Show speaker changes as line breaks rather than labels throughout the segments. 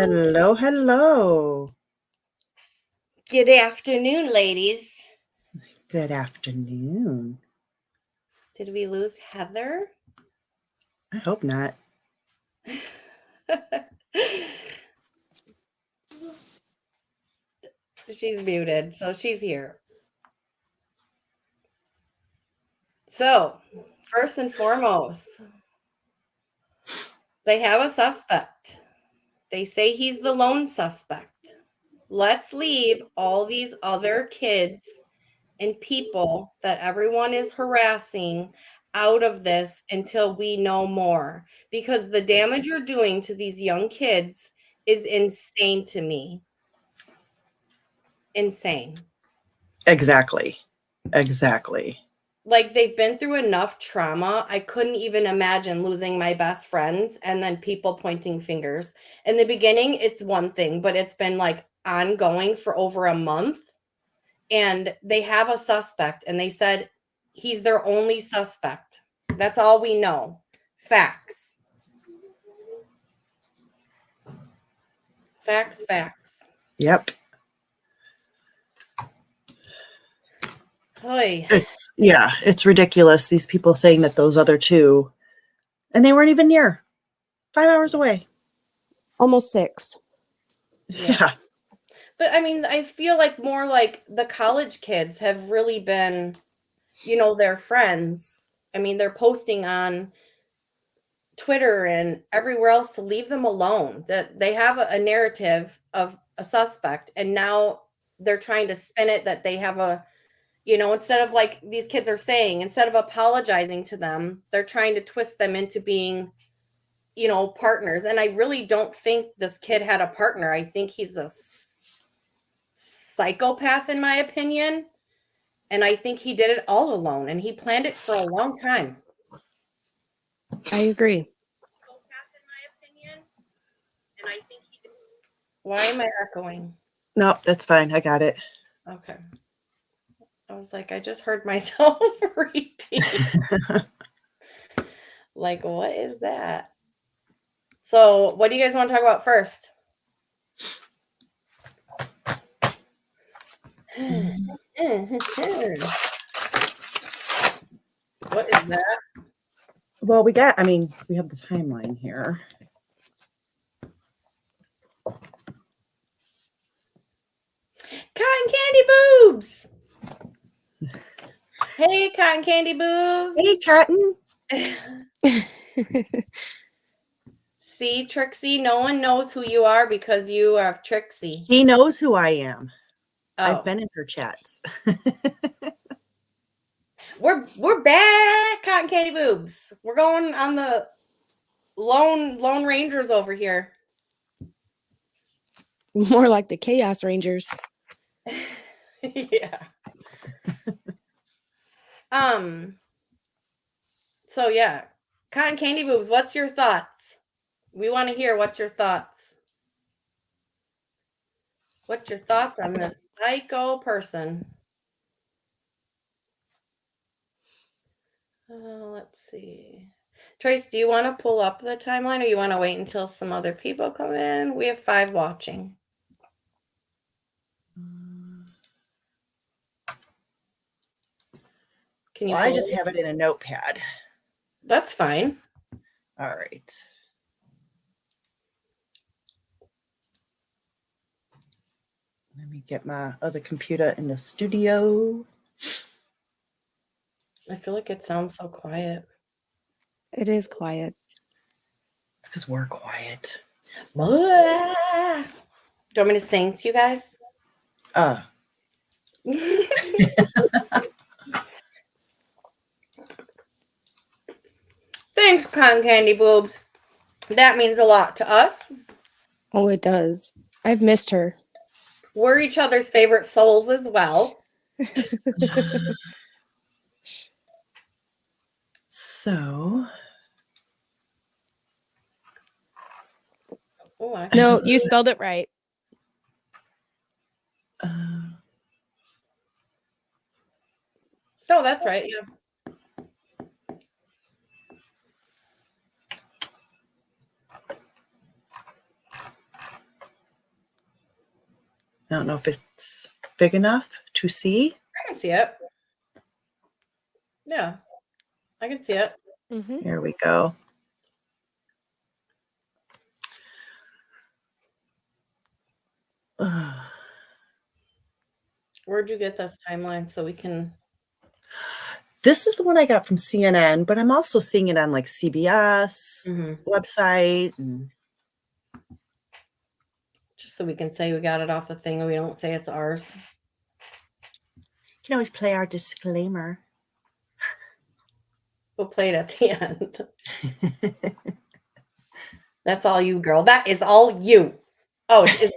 Hello, hello.
Good afternoon, ladies.
Good afternoon.
Did we lose Heather?
I hope not.
She's muted, so she's here. So, first and foremost, they have a suspect. They say he's the lone suspect. Let's leave all these other kids and people that everyone is harassing out of this until we know more, because the damage you're doing to these young kids is insane to me. Insane.
Exactly.
Like, they've been through enough trauma. I couldn't even imagine losing my best friends and then people pointing fingers. In the beginning, it's one thing, but it's been like ongoing for over a month. And they have a suspect, and they said he's their only suspect. That's all we know. Facts. Facts.
Yep.
Oy.
It's ridiculous. These people saying that those other two, and they weren't even near. 5 hours away.
Almost 6.
Yeah.
But I mean, I feel like more like the college kids have really been, their friends. I mean, they're posting on Twitter and everywhere else to leave them alone. That they have a narrative of a suspect, and now they're trying to spin it that they have instead of, like these kids are saying, instead of apologizing to them, they're trying to twist them into being, partners. And I really don't think this kid had a partner. I think he's a psychopath, in my opinion. And I think he did it all alone, and he planned it for a long time.
I agree.
Why am I echoing?
Nope, that's fine. I got it.
Okay. I was like, I just heard myself repeat. Like, what is that? So, what do you guys want to talk about first? What is that?
Well, we have the timeline here.
Cotton candy boobs. Hey, cotton candy boobs.
Hey, Cotton.
See, Trixie, no one knows who you are because you are Trixie.
She knows who I am.
Oh.
I've been in her chats.
We're back, cotton candy boobs. We're going on the Lone Rangers over here.
More like the Chaos Rangers.
Yeah. So yeah, cotton candy boobs, what's your thoughts? We want to hear what's your thoughts. What's your thoughts on this psycho person? Let's see. Trace, do you want to pull up the timeline, or you want to wait until some other people come in? We have 5 watching. Can you?
Well, I just have it in a notepad.
That's fine.
All right. Let me get my other computer in the studio.
I feel like it sounds so quiet.
It is quiet.
It's because we're quiet.
Do you want me to sing to you guys? Thanks, cotton candy boobs. That means a lot to us.
Oh, it does. I've missed her.
We're each other's favorite souls as well.
So.
No, you spelled it right.
Oh, that's right. Yeah.
I don't know if it's big enough to see.
I can see it. Yeah, I can see it.
Mm-hmm.
Here we go.
Where'd you get this timeline so we can?
This is the one I got from CNN, but I'm also seeing it on like CBS website. And
Just so we can say we got it off the thing and we don't say it's ours.
you can always play our disclaimer.
We'll play it at the end. That's all you, girl. That is all you. Oh, is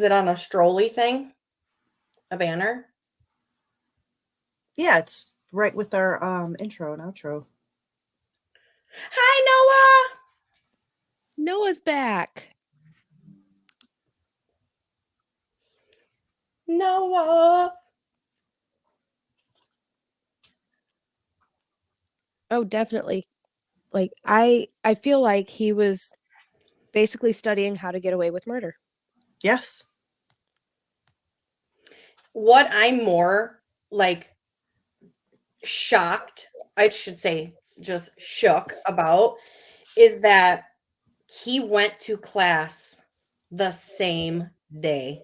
it on a Strolly thing? A banner?
Yeah, it's right with our intro and outro.
Hi,
Noah's back.
Noah.
Oh, definitely. Like I feel like he was basically studying how to get away with murder.
Yes.
What I'm more like shocked, I should say just shook about, is that he went to class the same day.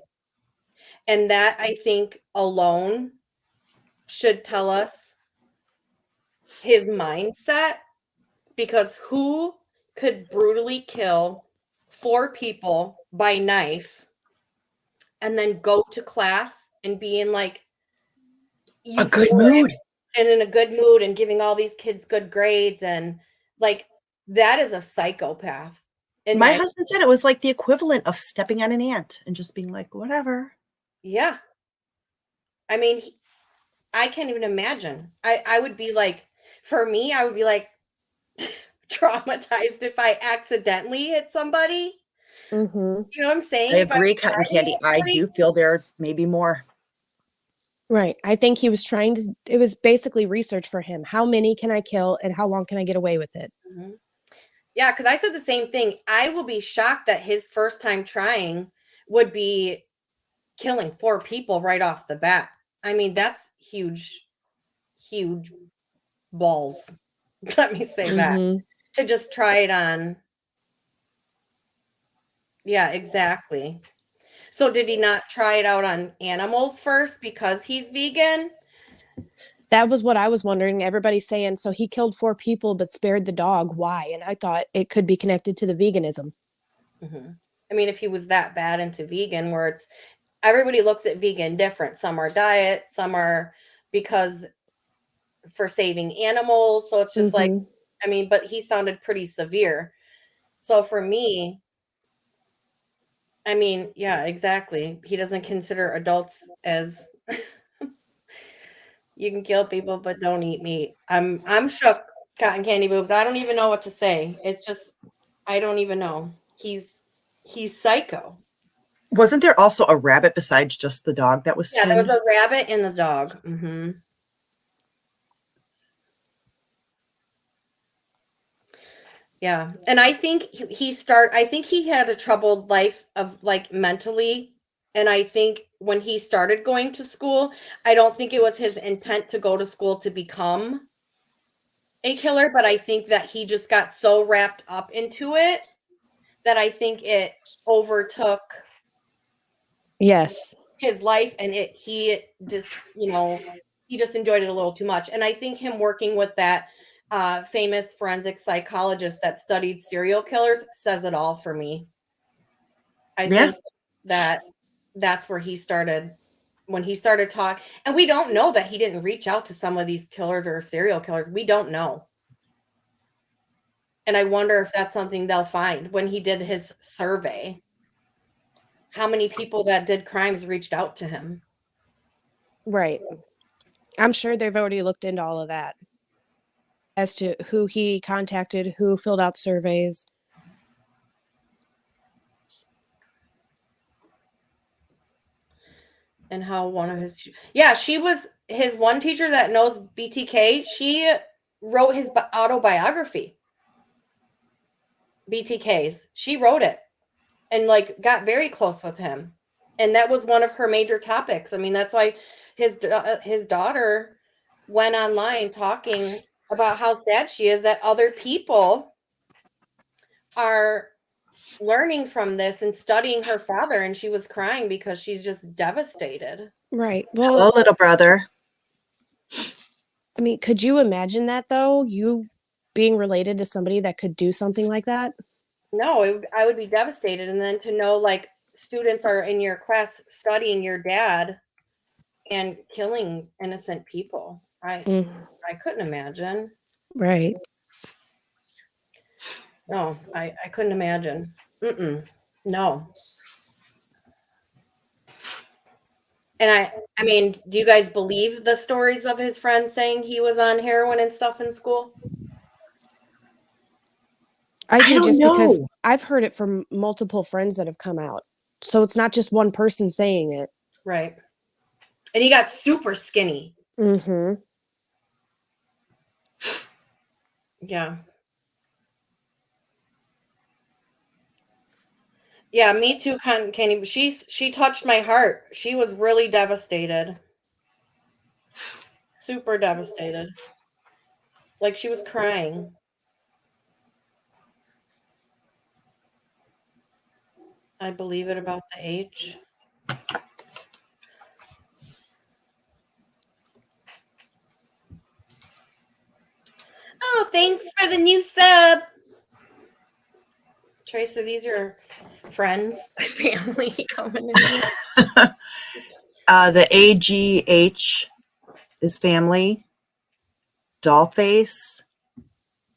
And that, I think, alone should tell us his mindset, because who could brutally kill 4 people by knife and then go to class and be in like
A good
euphoric
mood.
and in a good mood and giving all these kids good grades, and like that is a psychopath. And
My husband said it was like the equivalent of stepping on an ant and just being like, whatever.
yeah. I mean, I can't even imagine. I would be like, for me, I would be like traumatized if I accidentally hit somebody.
Mm-hmm.
You know what I'm saying?
I
If I
agree,
was
Cotton
driving
Candy. I
somebody-
do feel there may be more.
Right. I think he was trying to, it was basically research for him. How many can I kill and how long can I get away with it?
Mhm. Yeah, because I said the same thing. I will be shocked that his first time trying would be killing 4 people right off the bat. I mean, that's huge, huge balls. Let me say that.
Mm-hmm.
To just try it on. Yeah, exactly. So did he not try it out on animals first because he's vegan?
That was what I was wondering. Everybody's saying, so he killed 4 people but spared the dog. Why? And I thought it could be connected to the veganism.
Mhm. I mean, if he was that bad into vegan, where it's everybody looks at vegan different. Some are diet, some are because for saving animals. So it's just like,
Mm-hmm.
I mean, but he sounded pretty severe. So for me, I mean, yeah, exactly. He doesn't consider adults as you can kill people, but don't eat meat. I'm shook, cotton candy boobs. I don't even know what to say. It's just I don't even know. He's psycho.
Wasn't there also a rabbit besides just the dog that was
Yeah, there was
skinned?
a rabbit and the dog. Mm-hmm. Yeah. And I think I think he had a troubled life of like mentally. And I think when he started going to school, I don't think it was his intent to go to school to become a killer, but I think that he just got so wrapped up into it that I think it overtook
Yes.
his life, and he just, he just enjoyed it a little too much. And I think him working with that famous forensic psychologist that studied serial killers says it all for me. I
Yeah.
think that that's where he started, when he started talking. And we don't know that he didn't reach out to some of these killers or serial killers. We don't know. And I wonder if that's something they'll find when he did his survey. How many people that did crimes reached out to him?
Right. I'm sure they've already looked into all of that as to who he contacted, who filled out surveys.
And how one of his, she was his one teacher that knows BTK. She wrote his autobiography. BTK's. She wrote it and like got very close with him. And that was one of her major topics. I mean, that's why his daughter went online talking about how sad she is that other people are learning from this and studying her father, and she was crying because she's just devastated.
Right.
Hello,
Well,
little brother.
I mean, could you imagine that though? You being related to somebody that could do something like that?
No, I would be devastated. And then to know like students are in your class studying your dad and killing innocent people. I couldn't imagine.
Right.
No, I couldn't imagine. No. And I mean, do you guys believe the stories of his friends saying he was on heroin and stuff in school?
I do,
don't
just because
know.
I've heard it from multiple friends that have come out. So it's not just one person saying it.
Right. And he got super skinny.
Mm-hmm.
Yeah. Yeah, me too, Kenny. She touched my heart. She was really devastated. Super devastated. Like she was crying. I believe it about the age. Oh, thanks for the new sub. Trace, are these your friends, family coming to me?
The AGH is family. Dollface.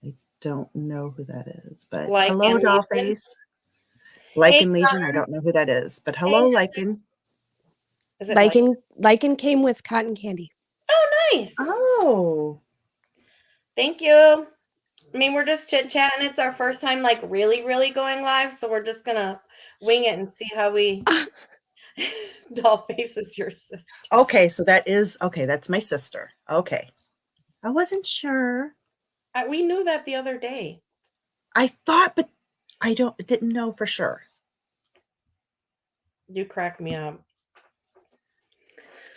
I don't know who that is, but hello, Dollface. Lichen Legion. I don't know who that is, but hello, Lichen.
Is it
Lichen came with cotton candy.
Oh, nice.
Oh.
Thank you. I mean, we're just chit-chatting. It's our first time like really, really going live, so we're just gonna wing it and see how we Dollface is your sister.
Okay, so that's my sister. Okay. I wasn't sure.
We knew that the other day.
I thought, but I didn't know for sure.
You crack me up.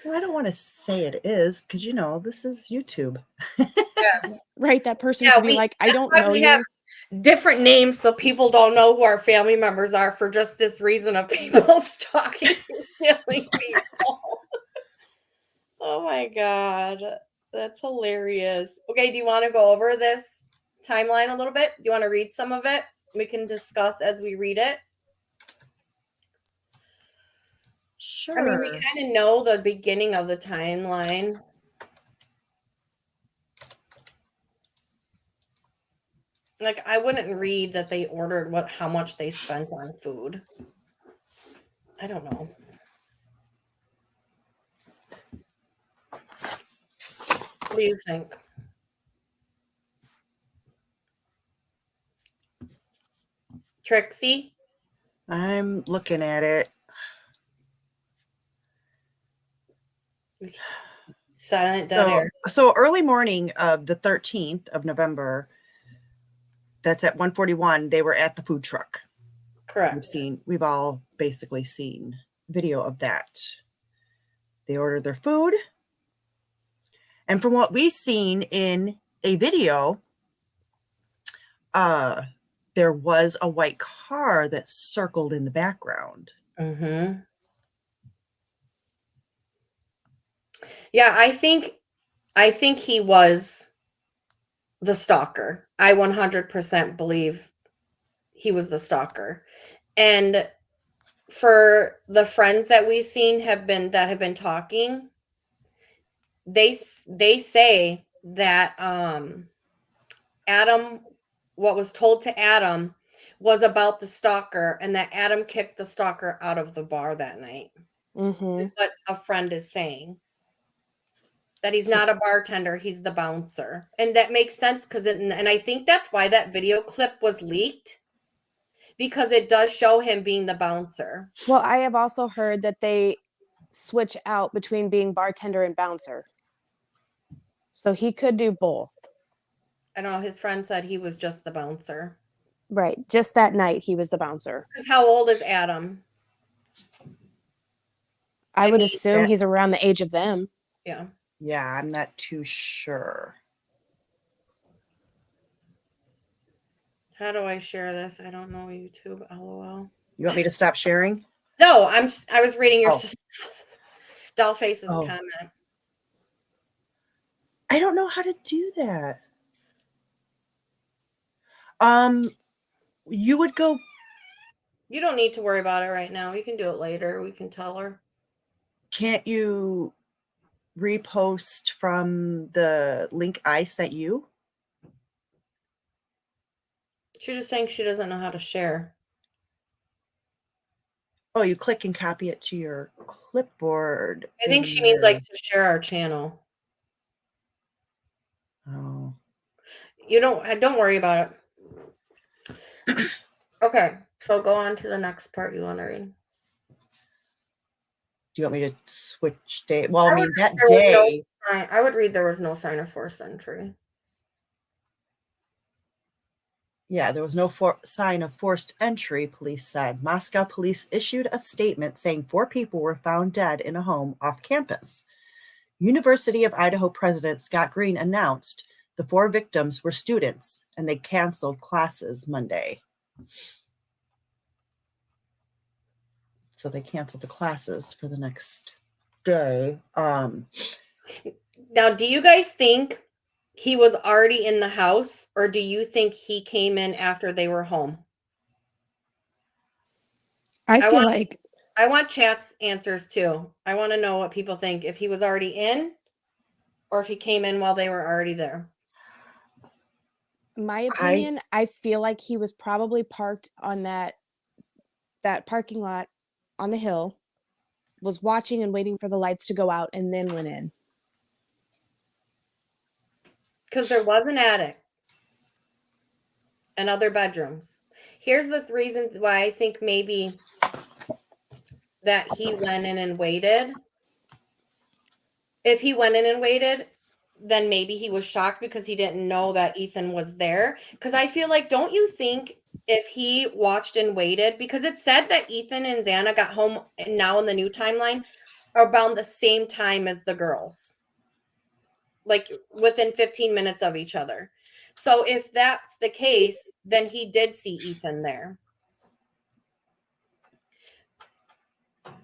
Well, I don't want to say it is because this is YouTube.
Yeah.
Right. That person could be like, I don't know you.
Have different names so people don't know who our family members are for just this reason of people stalking and killing people. Oh my God. That's hilarious. Okay, do you want to go over this timeline a little bit? Do you want to read some of it? We can discuss as we read it.
Sure.
I mean, we kind of know the beginning of the timeline. Like, I wouldn't read that they ordered how much they spent on food. I don't know. What do you think? Trixie?
I'm looking at it.
Silent dead air.
So early morning of the 13th of November, that's at 1:41, they were at the food truck.
Correct.
We've all basically seen video of that. They ordered their food. And from what we've seen in a video, there was a white car that circled in the background.
Mm-hmm. Yeah, I think he was the stalker. I 100% believe he was the stalker. And for the friends that we've seen have been talking, they say that Adam, what was told to Adam was about the stalker, and that Adam kicked the stalker out of the bar that night.
Mm-hmm.
Is what a friend is saying. That he's not a bartender, he's the bouncer. And that makes sense and I think that's why that video clip was leaked, because it does show him being the bouncer.
Well, I have also heard that they switch out between being bartender and bouncer. So he could do both.
I don't know, his friend said he was just the bouncer.
Right. Just that night he was the bouncer.
Because how old is Adam?
I would
mean,
assume he's around the age of them.
yeah.
Yeah, I'm not too sure.
How do I share this? I don't know. YouTube, LOL.
You want me to stop sharing?
No, I was reading your
Oh.
Dollface's
Oh.
comment.
I don't know how to do that. You would go.
You don't need to worry about it right now. You can do it later. We can tell her.
Can't you repost from the link I sent you?
She's just saying she doesn't know how to share.
Oh, you click and copy it to your clipboard.
I think she means like to share our channel.
Oh.
You don't worry about it. Okay, so go on to the next part you want to read.
Do you want me to switch date? Well, I mean, that
There was no
day.
sign- I would read there was no sign of forced entry.
Yeah, there was no sign of forced entry, police said. Moscow police issued a statement saying 4 people were found dead in a home off campus. University of Idaho President Scott Green announced the 4 victims were students and they canceled classes Monday. So they canceled the classes for the next day.
Now, do you guys think he was already in the house, or do you think he came in after they were home?
I feel like
I want chat's answers too. I want to know what people think, if he was already in or if he came in while they were already there.
my opinion, I feel like he was probably parked on that parking lot on the hill, was watching and waiting for the lights to go out, and then went in.
Because there was an attic and other bedrooms. Here's the reason why I think maybe that he went in and waited. If he went in and waited, then maybe he was shocked because he didn't know that Ethan was there. Because I feel like, don't you think if he watched and waited, because it said that Ethan and Vanna got home now in the new timeline around the same time as the girls, like within 15 minutes of each other. So if that's the case, then he did see Ethan there.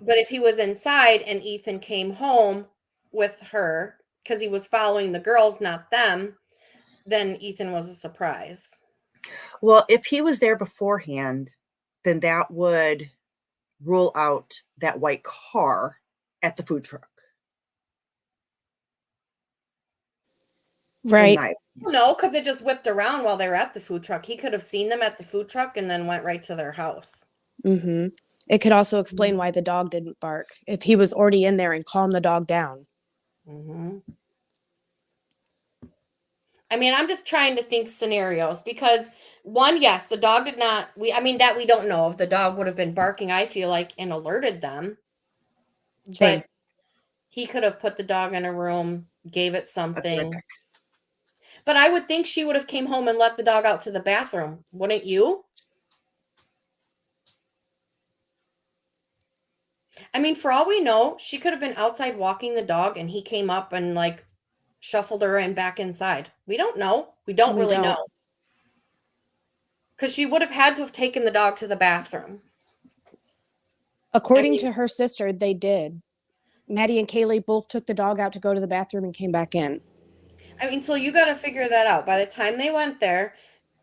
But if he was inside and Ethan came home with her because he was following the girls, not them, then Ethan was a surprise.
Well, if he was there beforehand, then that would rule out that white car at the food truck.
Right.
No, because it just whipped around while they were at the food truck. He could have seen them at the food truck and then went right to their house.
Mm-hmm. It could also explain why the dog didn't bark if he was already in there and calmed the dog down.
Mm-hmm. I mean, I'm just trying to think scenarios because one, yes, the dog did not. That we don't know if the dog would have been barking, I feel like, and alerted them.
Same.
But he could have put the dog in a room, gave it something. But I would think she would have came home and let the dog out to the bathroom. Wouldn't you? I mean, for all we know, she could have been outside walking the dog and he came up and like shuffled her and back inside. We don't know. We don't really know. Because she would have had to have taken the dog to the bathroom.
According to her sister, they did. Maddie and Kaylee both took the dog out to go to the bathroom and came back in.
I mean, so you got to figure that out. By the time they went there,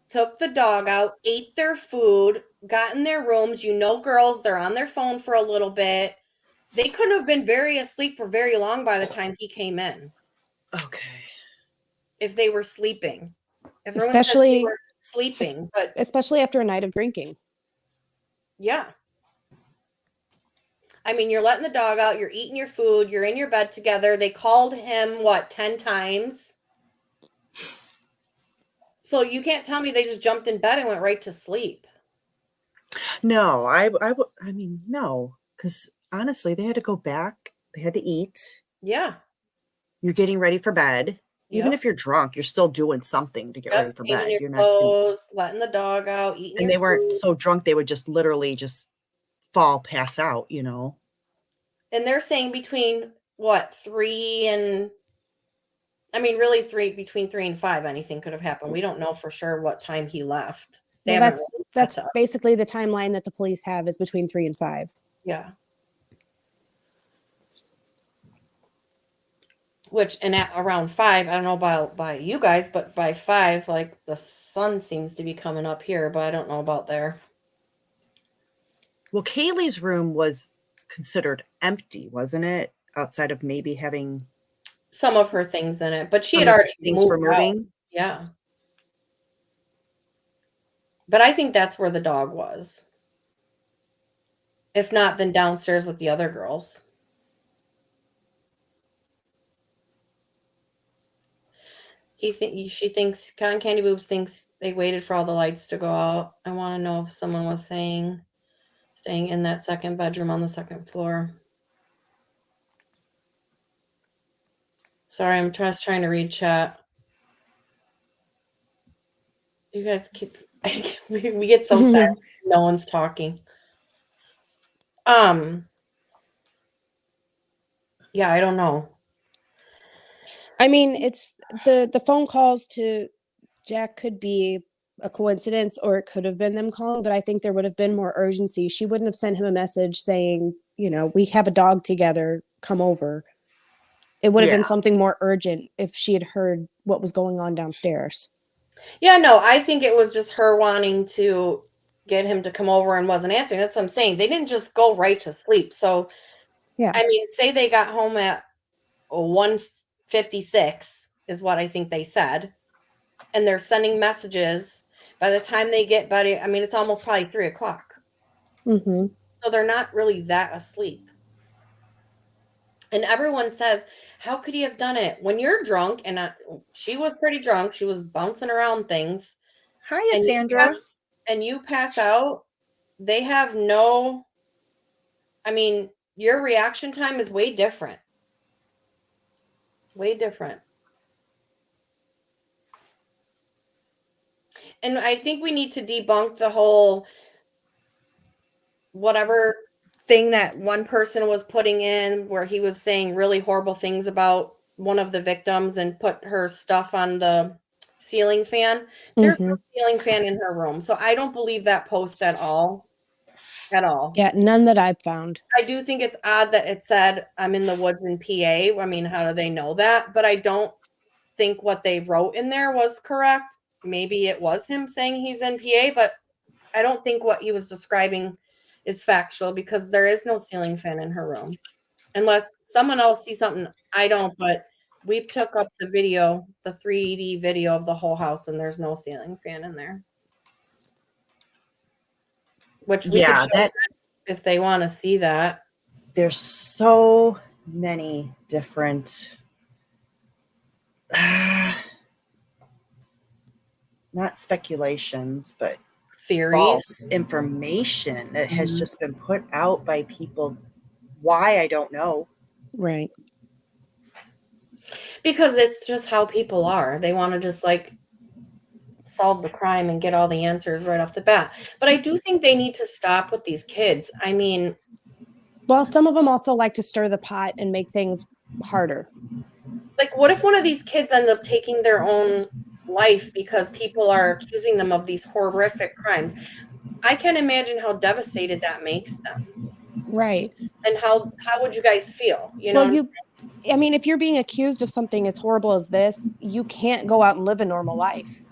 took the dog out, ate their food, got in their rooms. You know, girls, they're on their phone for a little bit. They couldn't have been very asleep for very long by the time he came in.
Okay.
If they were sleeping. Everyone
Especially
said they were sleeping, but
especially after a night of drinking.
Yeah. I mean, you're letting the dog out, you're eating your food, you're in your bed together. They called him, 10 times? So you can't tell me they just jumped in bed and went right to sleep.
No, no, because honestly, they had to go back. They had to eat.
Yeah.
You're getting ready for bed. Even
Yep.
if you're drunk, you're still doing something to get ready for bed.
You're not clothes, letting the dog out, eating
and
your
they weren't
food.
so drunk they would just literally just pass out, you know.
And they're saying between what, 3 and really between 3 and 5 anything could have happened. We don't know for sure what time he left. They
Well,
haven't released that
that's
to us.
basically the timeline that the police have is between 3 and 5.
Yeah. Which, and at around 5, I don't know about by you guys, but by 5, like the sun seems to be coming up here, but I don't know about there.
Well, Kaylee's room was considered empty, wasn't it? Outside of maybe having
Some of her things in it, but she
some
had
of the
already
things for
moved out.
moving.
Yeah. But I think that's where the dog was. If not, then downstairs with the other girls. She thinks, Cotton Candy Boobs thinks they waited for all the lights to go out. I want to know if someone was staying in that second bedroom on the second floor. Sorry, I'm just trying to read chat. You guys keep we get so sad. No one's talking. Yeah, I don't know.
I mean, it's the phone calls to Jack could be a coincidence, or it could have been them calling, but I think there would have been more urgency. She wouldn't have sent him a message saying, we have a dog together, come over. It would have been something more urgent if she had heard what was going on downstairs.
Yeah, no, I think it was just her wanting to get him to come over and wasn't answering. That's what I'm saying. They didn't just go right to sleep. So,
Yeah.
I mean, say they got home at 1:56 is what I think they said. And they're sending messages. By the time they get better, I mean, it's almost probably 3 o'clock.
Mm-hmm.
So they're not really that asleep. And everyone says, how could he have done it? When you're drunk, and she was pretty drunk. She was bouncing around things.
Hiya,
And
Sandra.
you pass out, they have no, your reaction time is way different. Way different. And I think we need to debunk the whole whatever thing that one person was putting in where he was saying really horrible things about one of the victims and put her stuff on the ceiling fan. There's no ceiling fan in her room. So I don't believe that post at all. At all.
Yeah, none that I've found.
I do think it's odd that it said I'm in the woods in PA. I mean, how do they know that? But I don't think what they wrote in there was correct. Maybe it was him saying he's in PA, but I don't think what he was describing is factual because there is no ceiling fan in her room. Unless someone else sees something I don't, but we took up the video, the 3D video of the whole house, and there's no ceiling fan in there. Which we could show that if they want to see that.
There's so many different not speculations, but
theories,
false information that has just been put out by people. Why, I don't know.
Right.
Because it's just how people are. They want to just like solve the crime and get all the answers right off the bat. But I do think they need to stop with these kids. I mean,
well, some of them also like to stir the pot and make things harder.
Like, what if one of these kids ends up taking their own life because people are accusing them of these horrific crimes? I can't imagine how devastated that makes them.
Right.
And how would you guys feel?
Well, I mean, if you're being accused of something as horrible as this, you can't go out and live a normal life.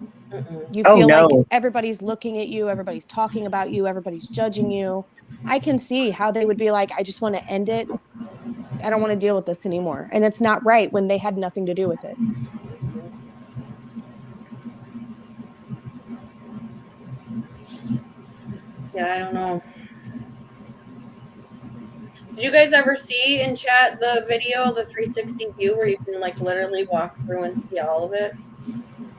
You feel like everybody's looking at you, everybody's talking about you, everybody's judging you. I can see how they would be like, I just want to end it. I don't want to deal with this anymore. And it's not right when they had nothing to do with it.
Yeah, I don't know. Did you guys ever see in chat the video, the 360 view, where you can like literally walk through and see all of it?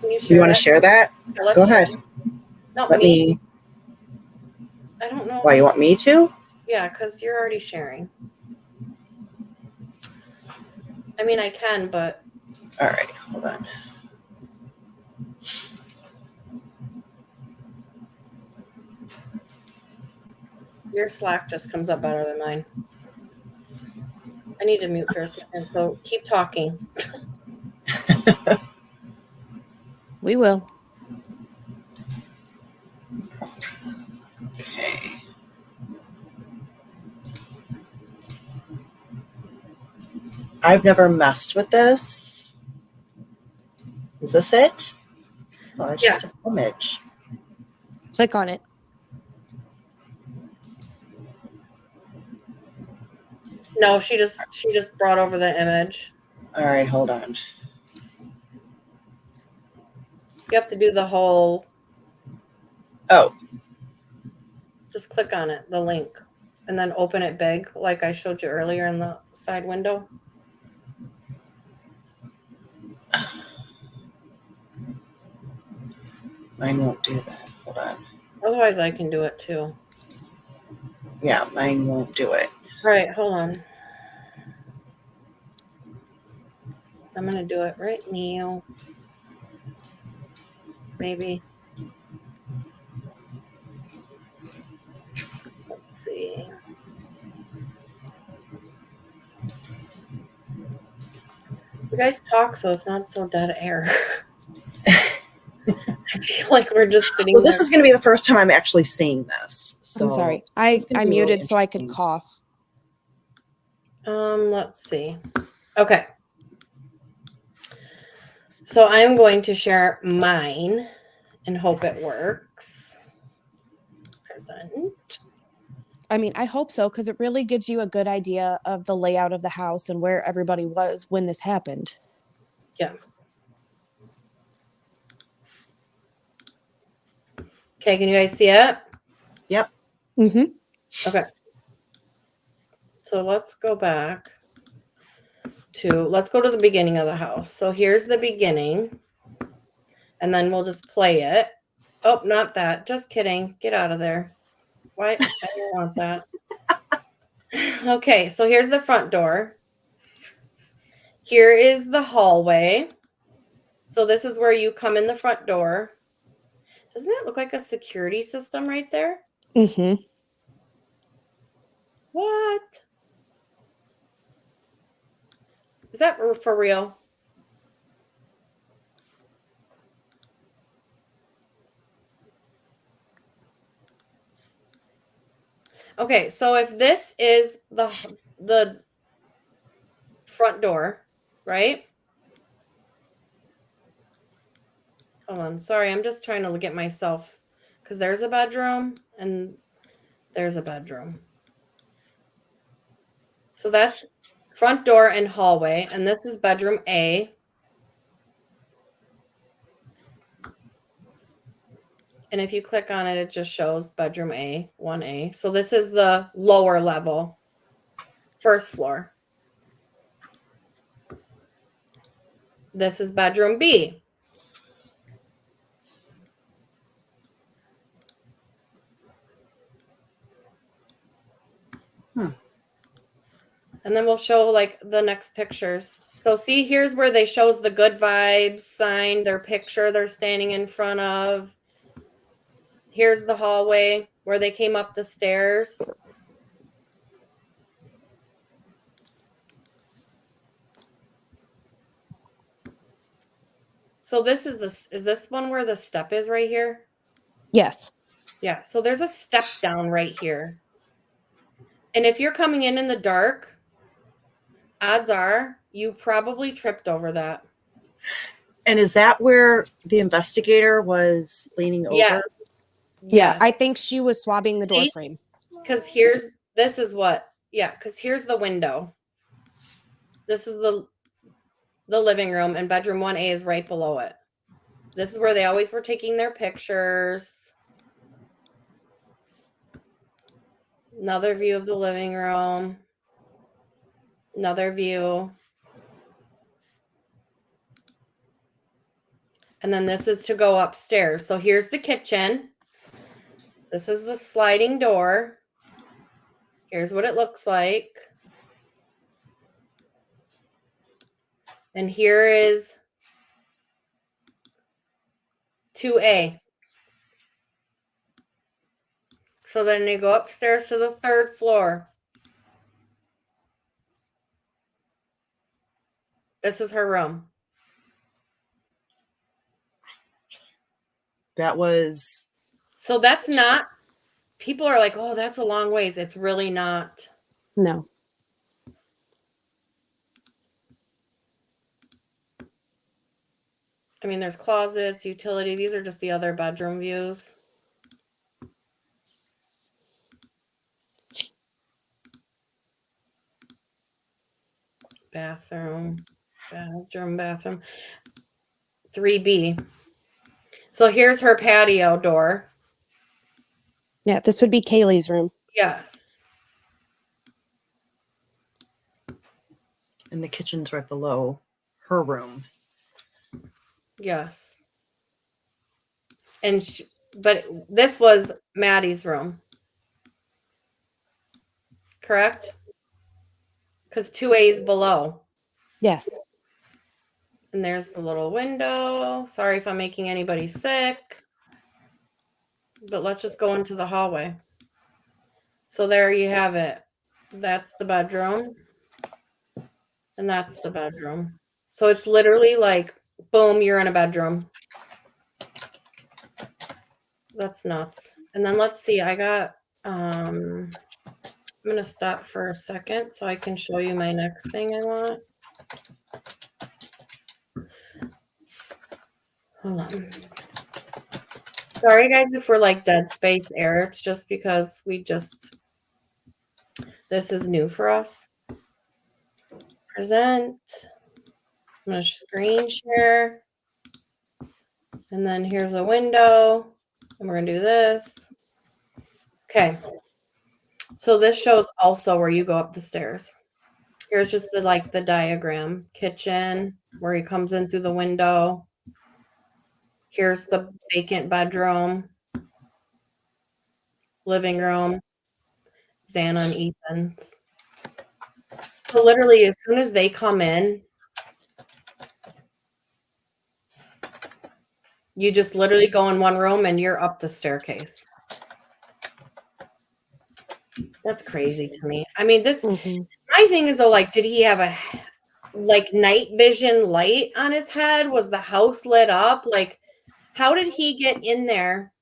Can you share
You want to share that?
Yeah,
go ahead.
Not me. I don't know.
Why, you want me to?
Yeah, because you're already sharing. I mean, I can, but...
All right, hold on.
Your Slack just comes up better than mine. I need to mute for a second, so keep talking.
We will.
Okay. I've never messed with this. Is this it? Oh, it's
Yeah.
just an image.
Click on it.
No, she just brought over the image.
All right, hold on.
You have to do the whole.
Oh,
Just click on it, the link, and then open it big, like I showed you earlier in the side window.
mine won't do that. Hold on.
Otherwise, I can do it too.
Yeah, mine won't do it.
All right, hold on. I'm gonna do it right now. Maybe. Let's see. You guys talk so it's not so dead air. I feel like we're just sitting
Well,
there.
this is going to be the first time I'm actually seeing this. So
I'm sorry.
it's gonna
I
be really
muted so I could
interesting.
cough.
Let's see. Okay. So I'm going to share mine and hope it works. Present.
I mean, I hope so, because it really gives you a good idea of the layout of the house and where everybody was when this happened.
Yeah. Okay, can you guys see it?
Yep.
Mm-hmm.
Okay. So let's go back let's go to the beginning of the house. So here's the beginning. And then we'll just play it. Oh, not that. Just kidding. Get out of there. Why? I don't want that. Okay, so here's the front door. Here is the hallway. So this is where you come in the front door. Doesn't that look like a security system right there?
Mm-hmm.
What? Is that for real? Okay, so if this is the front door, right? Hold on. Sorry, I'm just trying to get myself, because there's a bedroom and there's a bedroom. So that's front door and hallway, and this is bedroom A. And if you click on it, it just shows bedroom A, 1A. So this is the lower level, first floor. This is bedroom B. And then we'll show like the next pictures. So see, here's where they shows the good vibes sign, their picture they're standing in front of. Here's the hallway where they came up the stairs. So this is this one where the step is right here?
Yes.
Yeah, so there's a step down right here. And if you're coming in the dark, odds are you probably tripped over that.
And is that where the investigator was leaning
Yeah.
over?
Yeah. I think she was swabbing the door
See?
frame.
Because this is what, yeah, because here's the window. This is the living room, and bedroom 1A is right below it. This is where they always were taking their pictures. Another view of the living room. Another view. And then this is to go upstairs. So here's the kitchen. This is the sliding door. Here's what it looks like. And here is 2A. So then you go upstairs to the third floor. This is her room.
That was.
So that's not, people are like, oh, that's a long ways. It's really not.
No.
I mean, there's closets, utility. These are just the other bedroom views. Bathroom. 3B. So here's her patio door.
Yeah, this would be Kaylee's room.
Yes.
And the kitchen's right below her room.
Yes. And but this was Maddie's room. Correct? Because 2A is below.
Yes.
And there's the little window. Sorry if I'm making anybody sick. But let's just go into the hallway. So there you have it. That's the bedroom. And that's the bedroom. So it's literally like, boom, you're in a bedroom. That's nuts. And then let's see, I got, I'm going to stop for a second so I can show you my next thing I want. Hold on. Sorry, guys, if we're like dead space air. It's just because this is new for us. Present. I'm going to screen share. And then here's a window. And we're going to do this. Okay. So this shows also where you go up the stairs. Here's just the diagram. Kitchen, where he comes in through the window. Here's the vacant bedroom. Living room. Xana and Ethan's. So literally, as soon as they come in, you just literally go in one room and you're up the staircase. That's crazy to me. I mean, my thing is though, like, did he have a night vision light on his head? Was the house lit up? Like, how did he get in there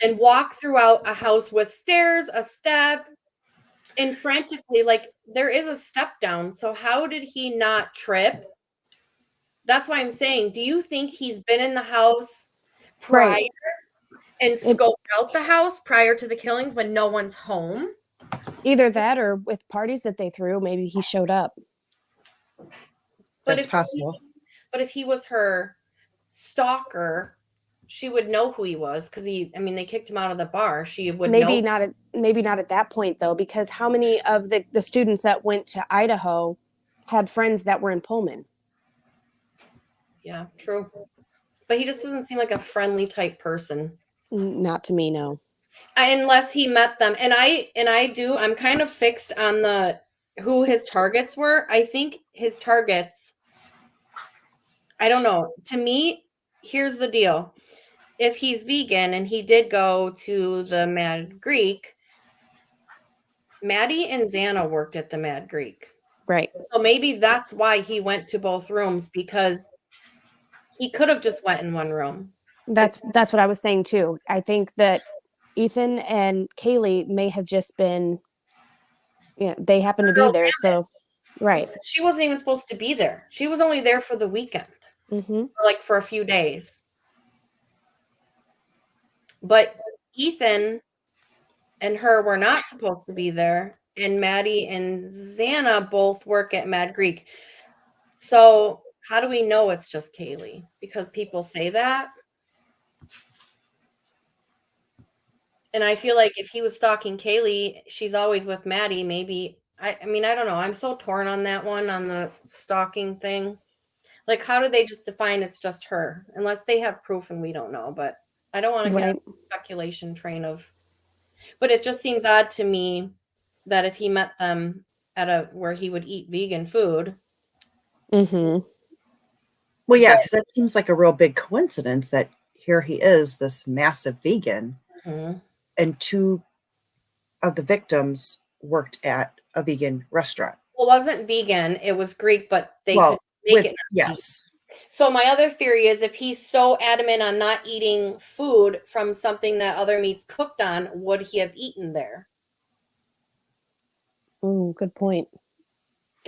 and walk throughout a house with stairs, a step, and frantically, like, there is a step down. So how did he not trip? That's why I'm saying, do you think he's been in the house prior and scoped out the house prior to the killings when no one's home?
Either that or with parties that they threw, maybe he showed up.
But
That's possible.
But if he was her stalker, she would know who he was because they kicked him out of the bar. She would know.
Maybe not at that point though, because how many of the students that went to Idaho had friends that were in Pullman?
Yeah, true. But he just doesn't seem like a friendly type person.
Not to me, no.
Unless he met them. I'm kind of fixed on who his targets were. I think his targets, I don't know. To me, here's the deal. If he's vegan and he did go to the Mad Greek, Maddie and Xana worked at the Mad Greek.
Right.
So maybe that's why he went to both rooms, because he could have just went in one room.
That's what I was saying too. I think that Ethan and Kaylee may have just been, they happened to be there. So, right.
She wasn't even supposed to be there. She was only there for the weekend, or like for a few days. But Ethan and her were not supposed to be there. And Maddie and Xana both work at Mad Greek. So how do we know it's just Kaylee? Because people say that. And I feel like if he was stalking Kaylee, she's always with Maddie. Maybe, I don't know. I'm so torn on that one, on the stalking thing. Like, how do they just define it's just her? Unless they have proof and we don't know. But I don't want to get on the speculation train of. But it just seems odd to me that if he met them at where he would eat vegan food.
Well, yeah, because that seems like a real big coincidence that here he is, this massive vegan, and two of the victims worked at a vegan restaurant.
Well, it wasn't vegan; it was Greek, but they could make it.
Yes.
So my other theory is if he's so adamant on not eating food from something that other meat's cooked on, would he have eaten there?
Ooh, good point.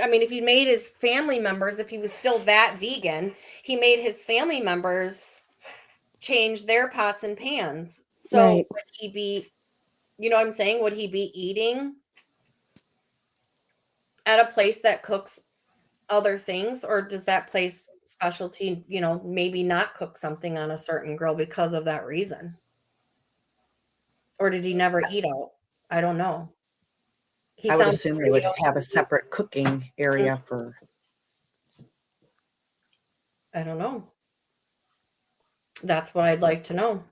I mean, if he made his family members, if he was still that vegan, he made his family members change their pots and pans. So
Right.
would he be, you know what I'm saying? Would he be eating at a place that cooks other things, or does that place specialty, maybe not cook something on a certain grill because of that reason? Or did he never eat out? I don't know. He
I would
sounds
assume they
pretty
would have a separate cooking area for.
I don't know. That's what I'd like to know.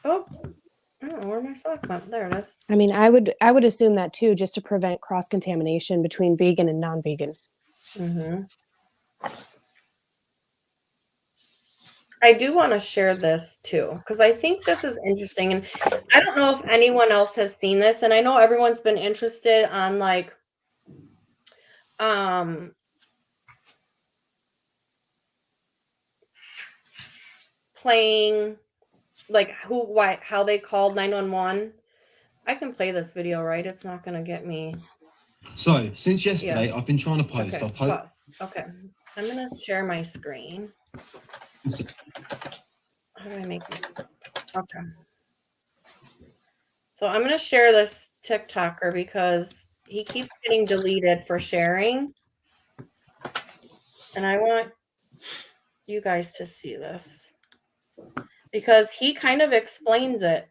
Oh, I don't know where my sock went. There it is.
I mean, I would assume that too, just to prevent cross contamination between vegan and non-vegan.
Mm-hmm. I do want to share this too, because I think this is interesting. And I don't know if anyone else has seen this. And I know everyone's been interested on like playing like how they called 911. I can play this video, right? It's not going to get me.
So, since yesterday, I've been trying to post.
Okay,
I've
pause. Okay. I'm going to share my screen. How do I make this? Okay. So I'm going to share this TikToker because he keeps getting deleted for sharing. And I want you guys to see this because he kind of explains it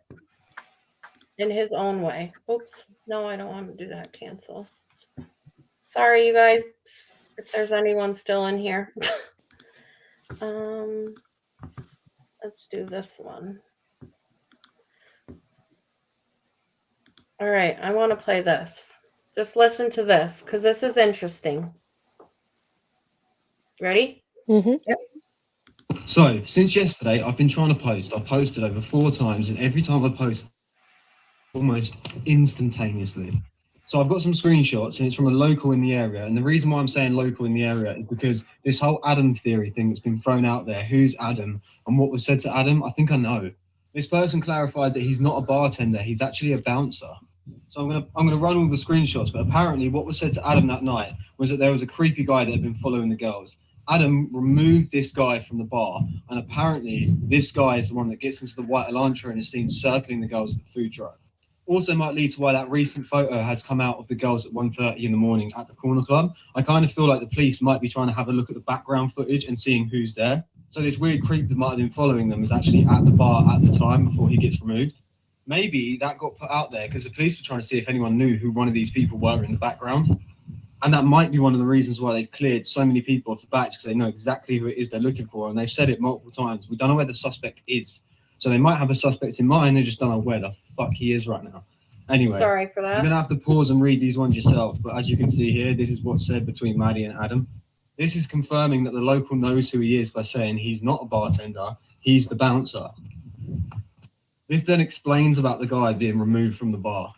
in his own way. Oops. No, I don't want to do that. Cancel. Sorry, you guys, if there's anyone still in here. Let's do this one. All right, I want to play this. Just listen to this because this is interesting. Ready?
Mm-hmm.
Yep.
So, since yesterday, I've been trying to post. I've posted over 4 times, and every time I post, almost instantaneously. So I've got some screenshots, and it's from a local in the area. And the reason why I'm saying local in the area is because this whole Adam theory thing that's been thrown out there, who's Adam and what was said to Adam, I think I know. This person clarified that he's not a bartender, he's actually a bouncer. So I'm gonna run all the screenshots, but apparently what was said to Adam that night was that there was a creepy guy that had been following the girls. Adam removed this guy from the bar, and apparently this guy is the one that gets into the white Elantra and is seen circling the girls at the food truck. Also might lead to why that recent photo has come out of the girls at 1:30 in the morning at the corner club. I kind of feel like the police might be trying to have a look at the background footage and seeing who's there. So this weird creep that might have been following them is actually at the bar at the time before he gets removed. Maybe that got put out there because the police were trying to see if anyone knew who one of these people were in the background. And that might be one of the reasons why they've cleared so many people off the batch, because they know exactly who it is they're looking for. And they've said it multiple times. We don't know where the suspect is. So they might have a suspect in mind. They just don't know where the fuck he is right now. Anyway,
sorry for that.
you're going to have to pause and read these ones yourself. But as you can see here, this is what's said between Maddie and Adam. This is confirming that the local knows who he is by saying he's not a bartender. He's the bouncer. This then explains about the guy being removed from the bar.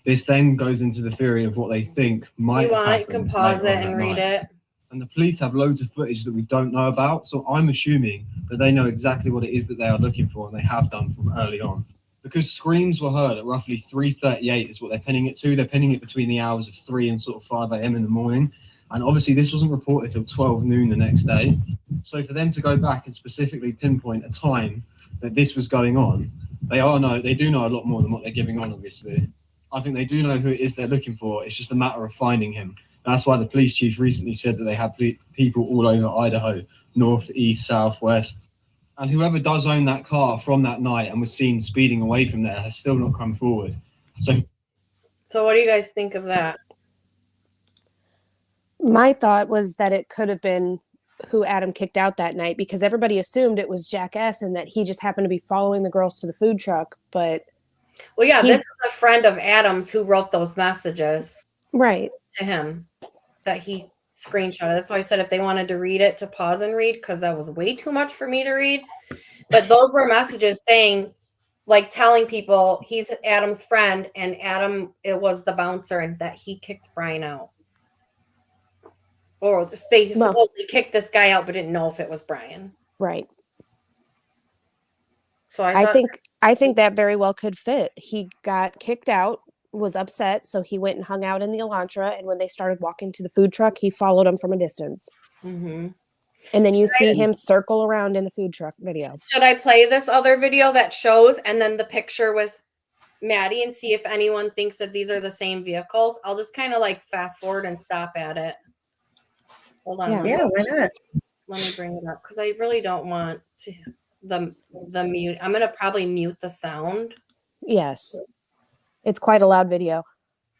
This then goes into the theory of what they think might have happened.
You can pause it and read it.
And the police have loads of footage that we don't know about, so I'm assuming that they know exactly what it is that they are looking for, and they have done from early on. Because screams were heard at roughly 3:38 is what they're pinning it to. They're pinning it between the hours of 3 and sort of 5 a.m. in the morning. And obviously this wasn't reported till 12 noon the next day. So for them to go back and specifically pinpoint a time that this was going on, they do know a lot more than what they're giving on, obviously. I think they do know who it is they're looking for. It's just a matter of finding him. That's why the police chief recently said that they have people all over Idaho, north, east, south, west. And whoever does own that car from that night and was seen speeding away from there has still not come forward.
So what do you guys think of that?
My thought was that it could have been who Adam kicked out that night, because everybody assumed it was Jack S. and that he just happened to be following the girls to the food truck. But
well, yeah, this is a friend of Adam's who wrote those messages
right
to him that he screenshotted. That's why I said if they wanted to read it, to pause and read, because that was way too much for me to read. But those were messages saying like telling people he's Adam's friend, and Adam, it was the bouncer, and that he kicked Brian out. Or they
Well-
supposedly kicked this guy out, but didn't know if it was Brian.
Right.
So
I
thought,
think that very well could fit. He got kicked out, was upset, so he went and hung out in the Elantra, and when they started walking to the food truck, he followed them from a distance.
mm-hmm.
And then you see him circle around in the food truck video.
Should I play this other video that shows and then the picture with Maddie and see if anyone thinks that these are the same vehicles? I'll just kind of like fast forward and stop at it. Hold on.
Yeah.
Yeah, why not?
Let me bring it up because I really don't want to the mute. I'm gonna probably mute the sound.
Yes. It's quite a loud video.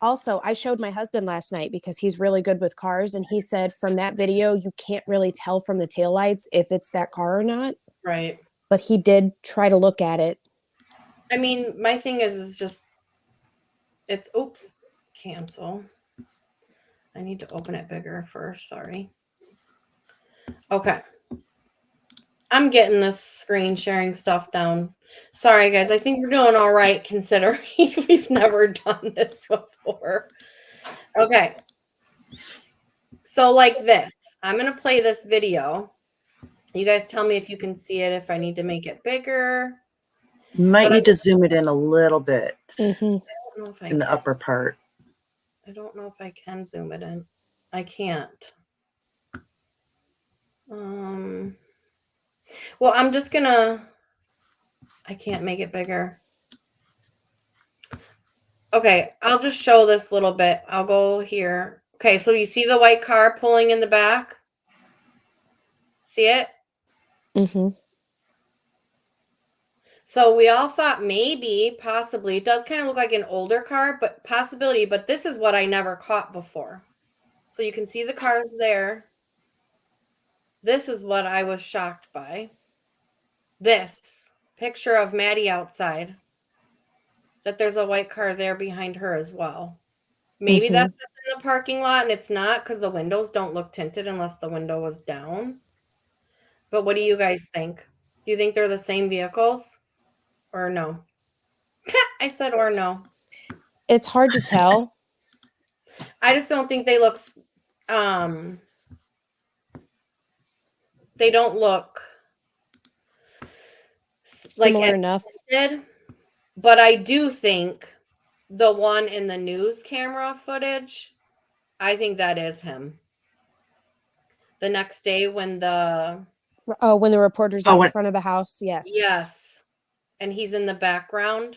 Also, I showed my husband last night because he's really good with cars, and he said from that video you can't really tell from the taillights if it's that car or not.
Right.
But he did try to look at it.
I mean, my thing is just it's oops, cancel. I need to open it bigger first. Sorry. Okay. I'm getting this screen sharing stuff down. Sorry, guys. I think we're doing all right considering we've never done this before. Okay. So like this, I'm going to play this video. You guys tell me if you can see it, if I need to make it bigger.
You might need to zoom it in a little bit
Mm-hmm.
I don't know if I
in the
can.
upper part.
I don't know if I can zoom it in. I can't. Well, I'm just gonna, I can't make it bigger. Okay, I'll just show this little bit. I'll go here. Okay, so you see the white car pulling in the back? See it?
Mm-hmm.
So we all thought maybe, possibly, it does kind of look like an older car, but possibility, but this is what I never caught before. So you can see the cars there. This is what I was shocked by. This picture of Maddie outside. That there's a white car there behind her as well. Maybe that's just in the parking lot and it's not because the windows don't look tinted unless the window was down. But what do you guys think? Do you think they're the same vehicles or no? I said or no.
It's hard to tell.
I just don't think they look they don't look
Similar
like
enough.
did, but I do think the one in the news camera footage, I think that is him. The next day when the
Oh, when the reporter's
Oh,
out
when-
front of the house, yes.
yes, and he's in the background,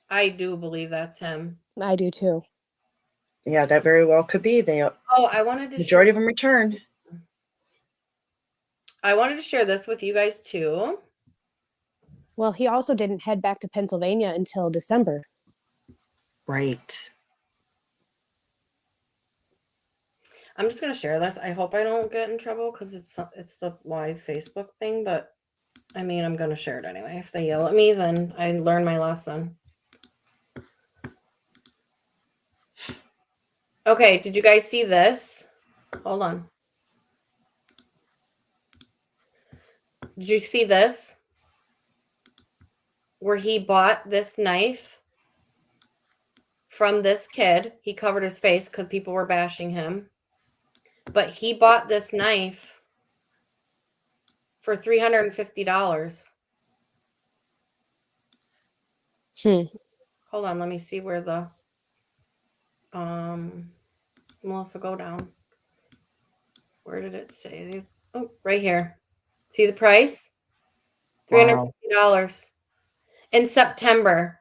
I do believe that's him.
I do too.
Yeah, that very well could be. They
Oh, I wanted to
majority of them return.
I wanted to share this with you guys too.
Well, he also didn't head back to Pennsylvania until December.
Right.
I'm just gonna share this. I hope I don't get in trouble because it's the live Facebook thing, but I mean I'm gonna share it anyway. If they yell at me, then I learned my lesson. Okay, did you guys see this? Hold on. Did you see this? Where he bought this knife from this kid. He covered his face because people were bashing him. But he bought this knife for $350. Hold on, let me see where the Melissa, go down. Where did it say? Oh, right here. See the price? $350 in September.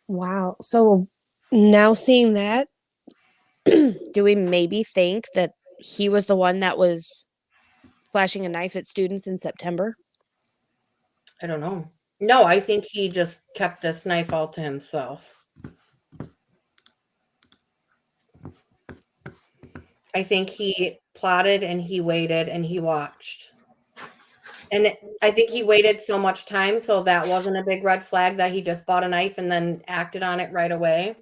Wow. So now seeing that, do we maybe think that he was the one that was flashing a knife at students in September?
I don't know. No, I think he just kept this knife all to himself. I think he plotted and he waited and he watched. And I think he waited so much time so that wasn't a big red flag that he just bought a knife and then acted on it right away.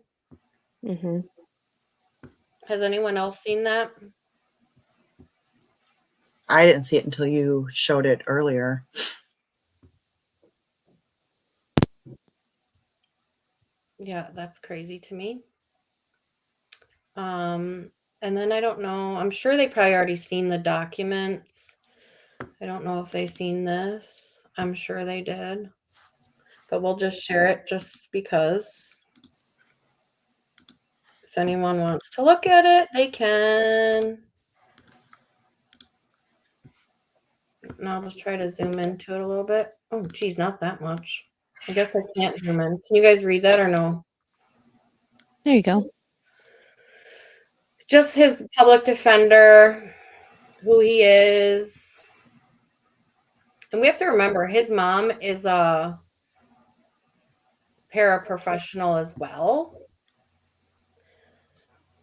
Mm-hmm.
Has anyone else seen that?
I didn't see it until you showed it earlier.
Yeah, that's crazy to me. And then I don't know. I'm sure they probably already seen the documents. I don't know if they seen this. I'm sure they did. But we'll just share it just because. If anyone wants to look at it, they can. And I'll just try to zoom into it a little bit. Oh, geez, not that much. I guess I can't zoom in. Can you guys read that or no?
There you go.
Just his public defender, who he is. And we have to remember his mom is a paraprofessional as well.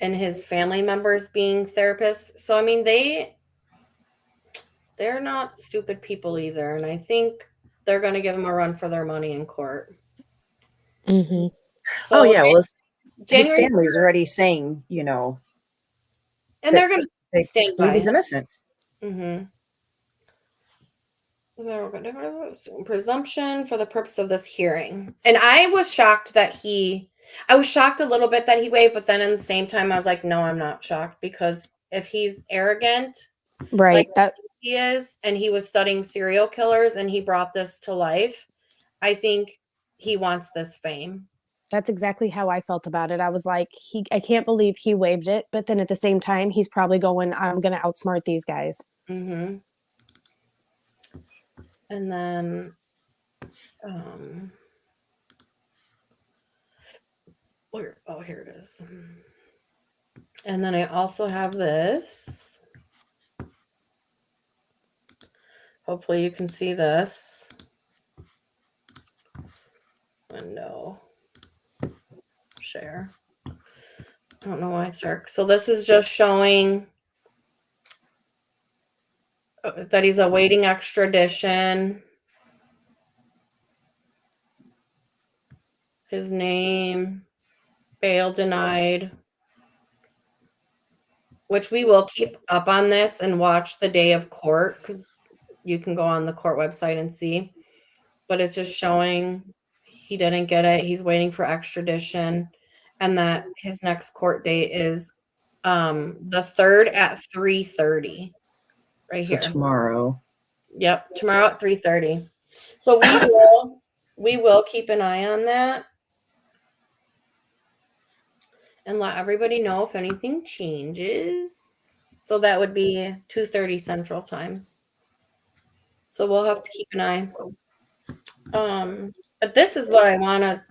And his family members being therapists. So I mean they're not stupid people either. And I think they're gonna give him a run for their money in court.
Mm-hmm.
Oh
So
yeah, well his
January
family's already saying, you know,
and they're gonna
they
stand
believe
by
he's
him.
innocent.
Mm-hmm. Presumption for the purpose of this hearing. And I was shocked I was shocked a little bit that he waived, but then at the same time I was like, no, I'm not shocked, because if he's arrogant
Right.
like
That
he is, and he was studying serial killers and he brought this to life, I think he wants this fame.
that's exactly how I felt about it. I was like, I can't believe he waived it, but then at the same time, he's probably going, I'm gonna outsmart these guys.
Mm-hmm. And then here it is. And then I also have this. Hopefully you can see this. Window. Share. I don't know why it's dark. So this is just showing that he's awaiting extradition. His name, bail denied, which we will keep up on this and watch the day of court, because you can go on the court website and see. But it's just showing he didn't get it. He's waiting for extradition, and that his next court date is the 3rd at 3:30. Right
So
here.
tomorrow.
Yep, tomorrow at 3:30. So we will keep an eye on that and let everybody know if anything changes. So that would be 2:30 Central Time. So we'll have to keep an eye. But this is what I want to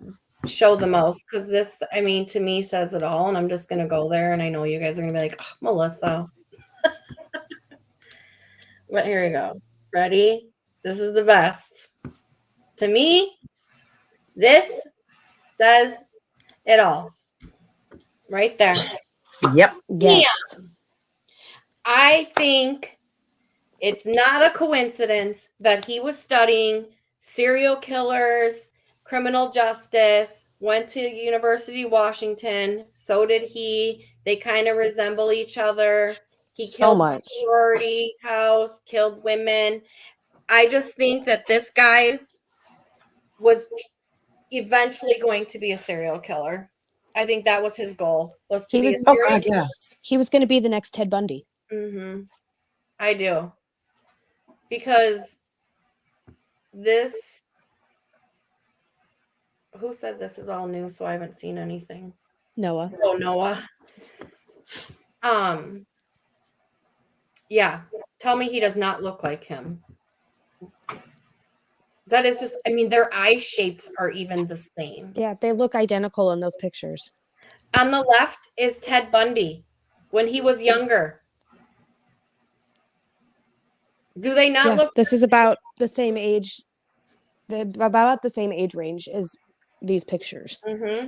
show the most, because this, I mean, to me says it all, and I'm just going to go there, and I know you guys are going to be like, oh, Melissa. But here we go. Ready? This is the best. To me, this says it all. Right there.
Yep.
Yes.
Yeah. I think it's not a coincidence that he was studying serial killers, criminal justice, went to University of Washington. So did he. They kind of resemble each other. He
So
killed
much.
a sorority house, killed women. I just think that this guy was eventually going to be a serial killer. I think that was his goal, was to be a
Oh
serial
God,
killer.
yes.
He was going to be the next Ted Bundy.
Mm-hmm. I do. Because this, who said this is all new, so I haven't seen anything?
Noah.
Oh, Noah. Yeah. Tell me he does not look like him. That is just, I mean, their eye shapes are even the same.
Yeah, they look identical in those pictures.
On the left is Ted Bundy when he was younger. Do they not look?
This is about the same age, about the same age range as these pictures.
Mm-hmm.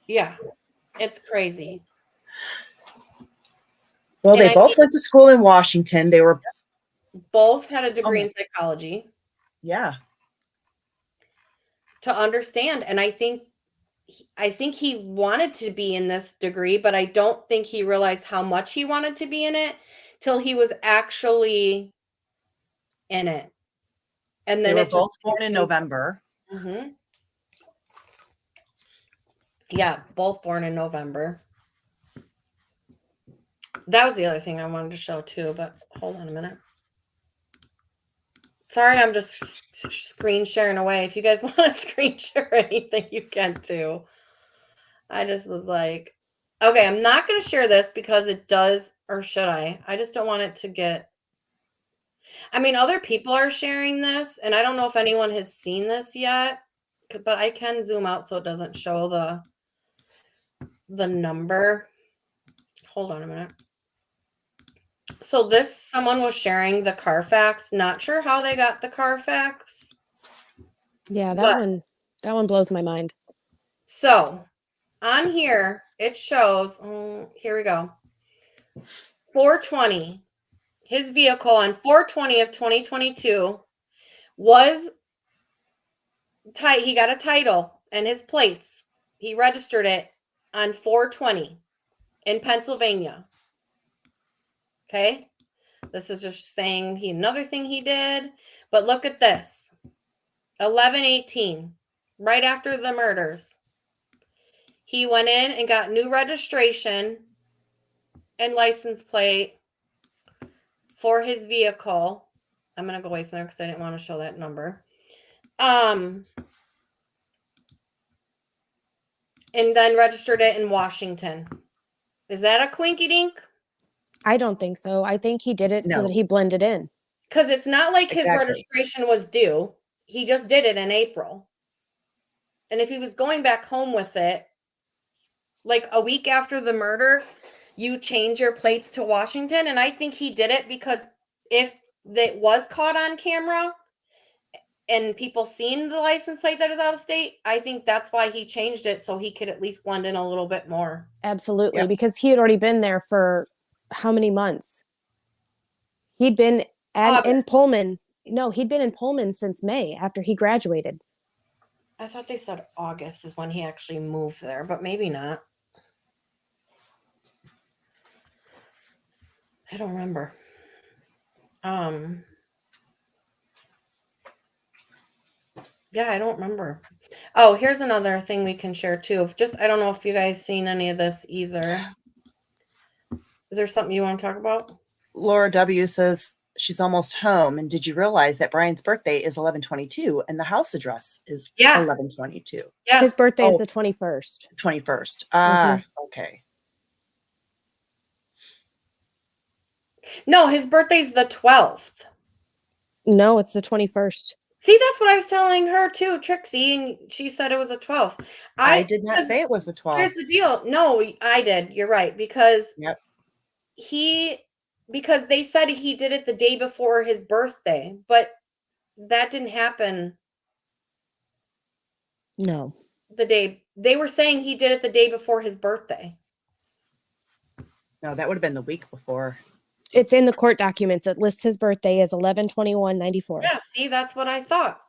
Yeah, it's crazy.
Well,
And
they both went to school in Washington. They were
both had a degree in psychology.
Yeah.
To understand, and I think I think he wanted to be in this degree, but I don't think he realized how much he wanted to be in it till he was actually in it. And
They
then
were
it just
both born in November.
Mhm. Yeah, both born in November. That was the other thing I wanted to show too, but hold on a minute. Sorry, I'm just screen sharing away. If you guys want to screen share anything, you can too. I just was like, okay, I'm not going to share this because it does, or should I? I just don't want it to get. I mean, other people are sharing this, and I don't know if anyone has seen this yet, but I can zoom out so it doesn't show the number. Hold on a minute. So this, someone was sharing the Carfax. Not sure how they got the Carfax.
Yeah,
But
that one blows my mind.
so on here, it shows, here we go. 420. His vehicle on 420 of 2022 was tight. He got a title and his plates. He registered it on 420 in Pennsylvania. Okay. This is just saying another thing he did. But look at this. 11/18, right after the murders. He went in and got new registration and license plate for his vehicle. I'm going to go away from there because I didn't want to show that number. And then registered it in Washington. Is that a quinky dink?
I don't think so. I think he did it so
No.
that he blended in.
Because it's not like his
Exactly.
registration was due. He just did it in April. And if he was going back home with it, like a week after the murder, you change your plates to Washington. And I think he did it because if it was caught on camera and people seen the license plate that is out of state, I think that's why he changed it so he could at least blend in a little bit more.
Absolutely,
Yep.
because he had already been there for how many months? He'd been in Pullman. No, he'd been in Pullman since May after he graduated.
I thought they said August is when he actually moved there, but maybe not. I don't remember. Yeah, I don't remember. Oh, here's another thing we can share too. I don't know if you guys seen any of this either. Is there something you want to talk about?
Laura W. says she's almost home. And did you realize that Brian's birthday is 11/22 and the house address is 11/22?
Yeah.
His birthday is the 21st.
21st. Okay.
No, his birthday's the 12th.
No, it's the 21st.
See, that's what I was telling her too, Trixie, and she said it was the 12th.
I did not say it was the 12th.
Here's the deal. No, I did. You're right. Because because they said he did it the day before his birthday, but that didn't happen.
No.
The day they were saying he did it the day before his birthday.
No, that would have been the week before.
It's in the court documents. It lists his birthday as 11/21/94.
Yeah, see, that's what I thought.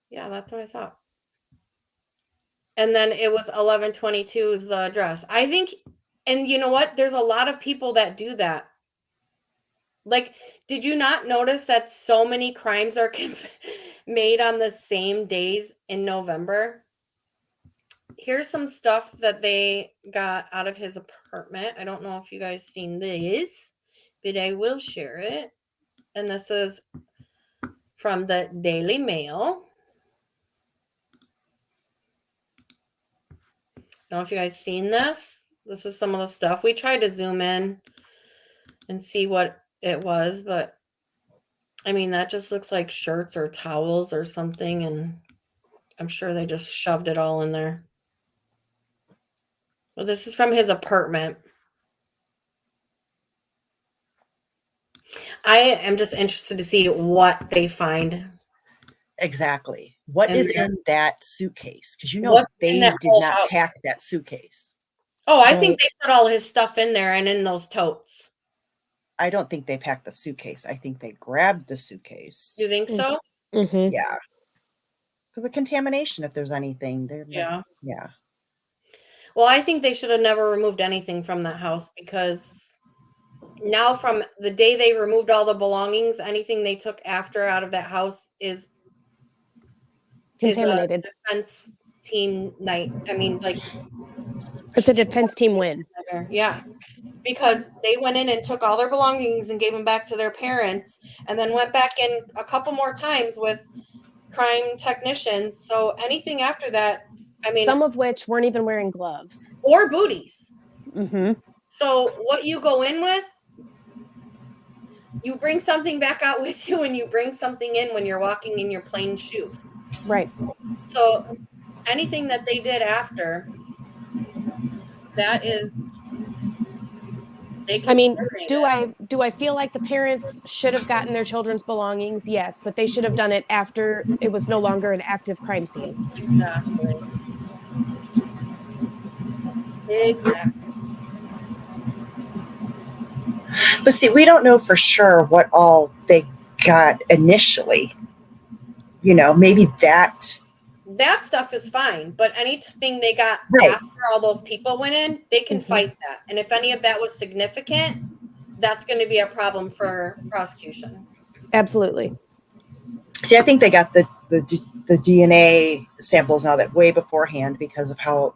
Yeah, that's what I thought. And then it was 11/22 is the address. I think, and you know what? There's a lot of people that do that. Like, did you not notice that so many crimes are made on the same days in November? Here's some stuff that they got out of his apartment. I don't know if you guys seen this, but I will share it. And this is from the Daily Mail. I don't know if you guys seen this. This is some of the stuff. We tried to zoom in and see what it was, but I mean, that just looks like shirts or towels or something, and I'm sure they just shoved it all in there. Well, this is from his apartment. I am just interested to see what they find.
Exactly. What is in that suitcase? Because you know
What's
they
in that
did
whole
not
house?
pack that suitcase.
Oh, I think they put all his stuff in there and in those totes.
I don't think they packed the suitcase. I think they grabbed the suitcase.
You think so?
Mm-hmm.
Yeah. Because of contamination, if there's anything.
Yeah.
Yeah.
Well, I think they should have never removed anything from that house, because now from the day they removed all the belongings, anything they took after out of that house is
Contaminated.
a defense team night. I mean, like,
It's a defense team win.
yeah, because they went in and took all their belongings and gave them back to their parents, and then went back in a couple more times with crime technicians. So anything after that, I mean,
Some of which weren't even wearing gloves.
or booties.
Mm-hmm.
So what you go in with, you bring something back out with you, and you bring something in when you're walking in your plain shoes.
Right.
So anything that they did after that is, they can
I mean,
terminate it.
do I feel like the parents should have gotten their children's belongings? Yes, but they should have done it after it was no longer an active crime scene.
Exactly.
But see, we don't know for sure what all they got initially. Maybe that.
That stuff is fine, but anything they got
Right.
after all those people went in, they can
Mhm.
fight that. And if any of that was significant, that's going to be a problem for prosecution.
Absolutely.
See, I think they got the DNA samples now that way beforehand because of how,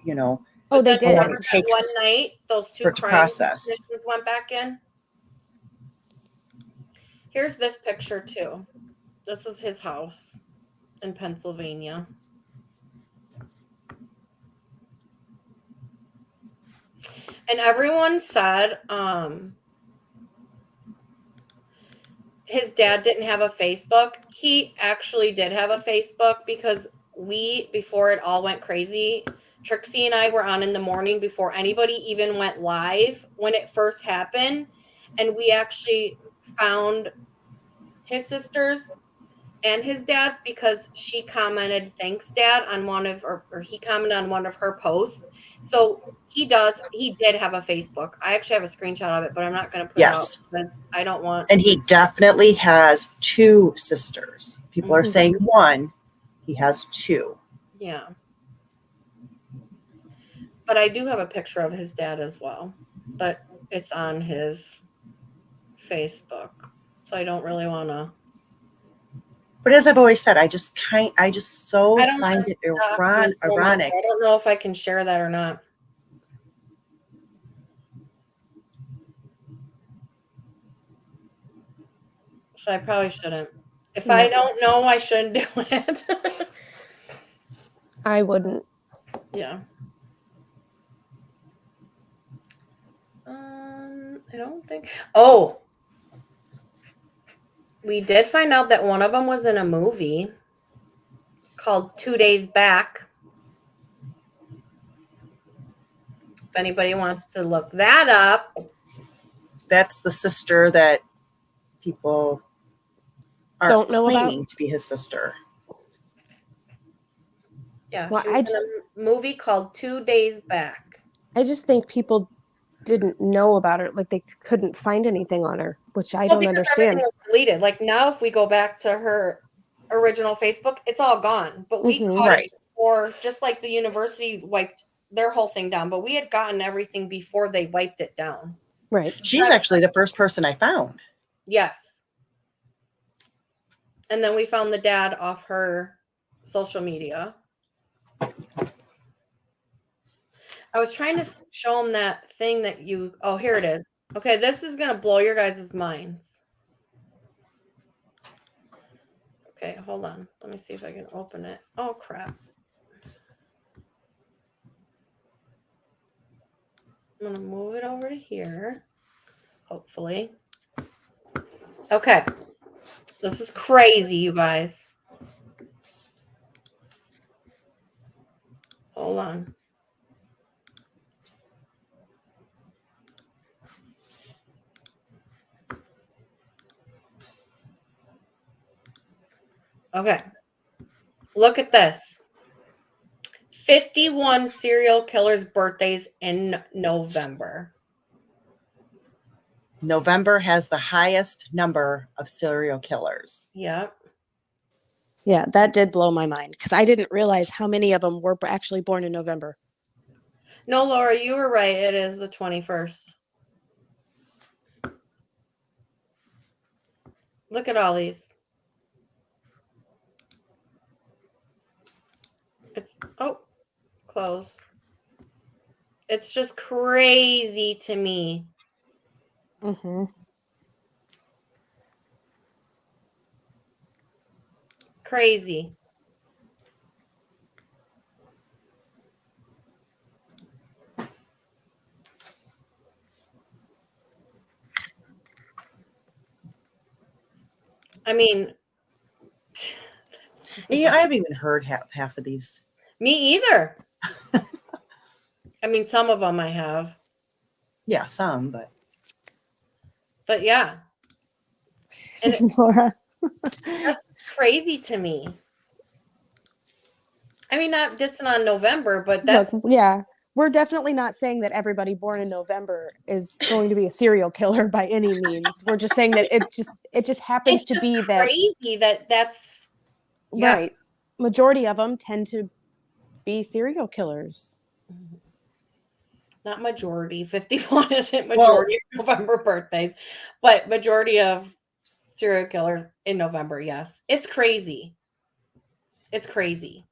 Oh, they
Then
did.
remember
It
that
takes
one night, those two
for it to
crime
process.
technicians went back in. Here's this picture too. This is his house in Pennsylvania. And everyone said his dad didn't have a Facebook. He actually did have a Facebook, because before it all went crazy, Trixie and I were on in the morning before anybody even went live when it first happened. And we actually found his sisters and his dad's, because she commented, "Thanks, Dad," on one of, or he commented on one of her posts. So he did have a Facebook. I actually have a screenshot of it, but I'm not going to put it out
Yes.
because I don't want.
And he definitely has two sisters. People are
Mhm.
saying one. He has two.
Yeah. But I do have a picture of his dad as well, but it's on his Facebook. So I don't really want to.
But as I've always said, I just so
I don't
find it
ironic.
ironic.
I don't know if I can share that or not. So I probably shouldn't. If I don't know, I shouldn't do it.
I wouldn't.
Yeah. I don't think. Oh, we did find out that one of them was in a movie called 2 Days Back. If anybody wants to look that up.
That's the sister that people
Don't know about?
claiming to be his sister.
Yeah,
Well,
she was in a movie called 2 Days Back.
I just think people didn't know about her. Like, they couldn't find anything on her, which I don't
because
understand.
everything was deleted. Like, now if we go back to her original Facebook, it's all gone. But we
Mhm.
caught
Right.
it before, just like the university wiped their whole thing down. But we had gotten everything before they wiped it down.
Right.
She's actually the first person I found.
Yes. And then we found the dad off her social media. I was trying to show him that thing that you. Oh, here it is. Okay, this is going to blow your guys' minds. Okay, hold on. Let me see if I can open it. Oh, crap. I'm going to move it over to here. Hopefully. Okay. This is crazy, you guys. Hold on. Okay. Look at this. 51 serial killers' birthdays in November.
November has the highest number of serial killers.
Yep.
Yeah, that did blow my mind because I didn't realize how many of them were actually born in November.
No, Laura, you were right. It is the 21st. Look at all these. It's close. It's just crazy to me.
Mm-hmm.
Crazy. I mean,
And, I haven't even heard half of these.
me either. I mean, some of them I have.
Yeah, some,
But yeah. And
Laura.
that's crazy to me. I mean, not dissing on November, but that's
Look, yeah, we're definitely not saying that everybody born in November is going to be a serial killer by any means. We're just saying that it just happens
it's
to
just
be that
crazy that's yeah.
right. Majority of them tend to be serial killers.
Not majority. 51 isn't majority of November birthdays, but majority of serial killers in November, yes. It's crazy. It's crazy.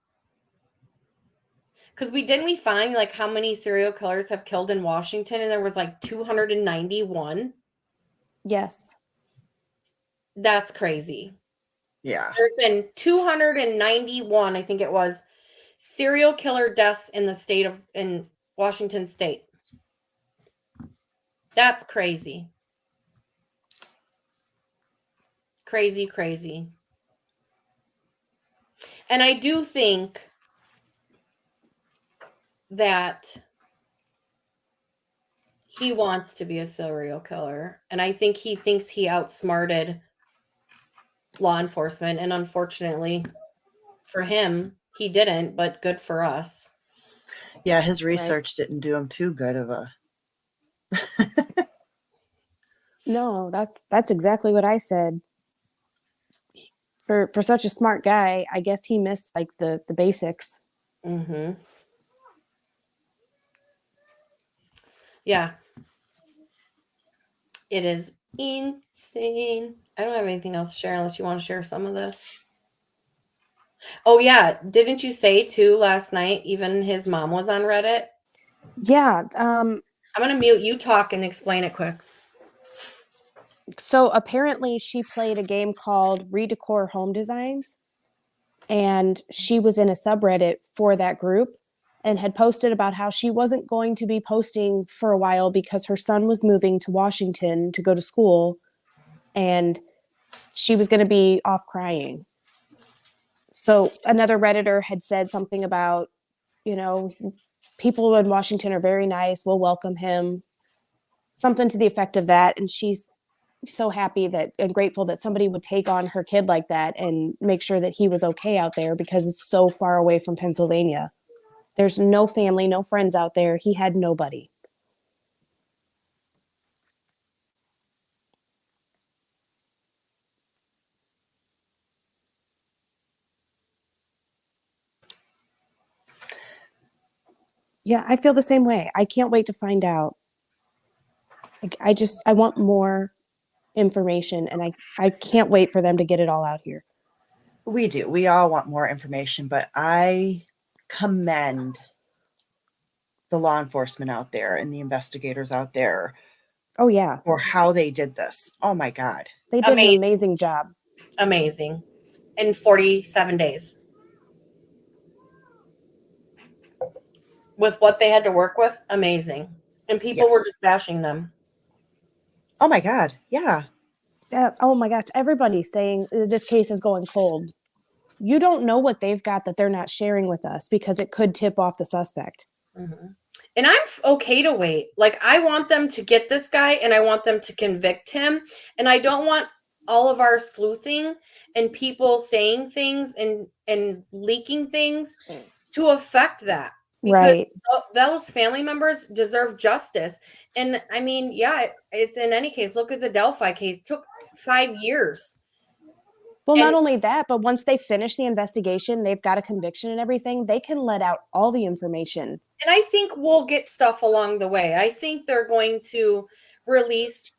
Because we find like how many serial killers have killed in Washington, and there was like 291.
Yes.
That's crazy.
yeah.
There's been 291, I think it was, serial killer deaths in Washington state. That's crazy. Crazy, crazy. And I do think that he wants to be a serial killer. And I think he thinks he outsmarted law enforcement. And unfortunately for him, he didn't, but good for us.
Yeah, his research didn't do him too good of a.
No, that's exactly what I said. For such a smart guy, I guess he missed like the basics.
Mm-hmm. Yeah. It is insane. I don't have anything else to share unless you want to share some of this. Oh, yeah. Didn't you say, too, last night, even his mom was on Reddit?
Yeah.
I'm going to mute you, talk, and explain it quick.
So apparently she played a game called Redecor Home Designs, and she was in a subreddit for that group and had posted about how she wasn't going to be posting for a while because her son was moving to Washington to go to school and she was going to be off crying. So another Redditor had said something about, people in Washington are very nice, we'll welcome him, something to the effect of that. And she's so happy that and grateful that somebody would take on her kid like that and make sure that he was okay out there because it's so far away from Pennsylvania. There's no family, no friends out there. He had nobody. Yeah, I feel the same way. I can't wait to find out. I want more information and I can't wait for them to get it all out here.
We do. We all want more information, but I commend the law enforcement out there and the investigators out there
Oh, yeah.
for how they did this. Oh, my God.
They did
Amazing.
an amazing job.
Amazing. In 47 days. With what they had to work with, amazing. And people were
Yes.
just bashing them.
Oh, my God. Yeah.
Oh, my gosh. Everybody's saying this case is going cold. You don't know what they've got that they're not sharing with us because it could tip off the suspect.
Mm-hmm. And I'm okay to wait. Like, I want them to get this guy and I want them to convict him. And I don't want all of our sleuthing and people saying things and leaking things to affect that. Because
Right.
those family members deserve justice. And I mean, yeah, it's in any case. Look at the Delphi case. It took 5 years.
Well, not
And-
only that, but once they finish the investigation, they've got a conviction and everything, they can let out all the information.
And I think we'll get stuff along the way. I think they're going to release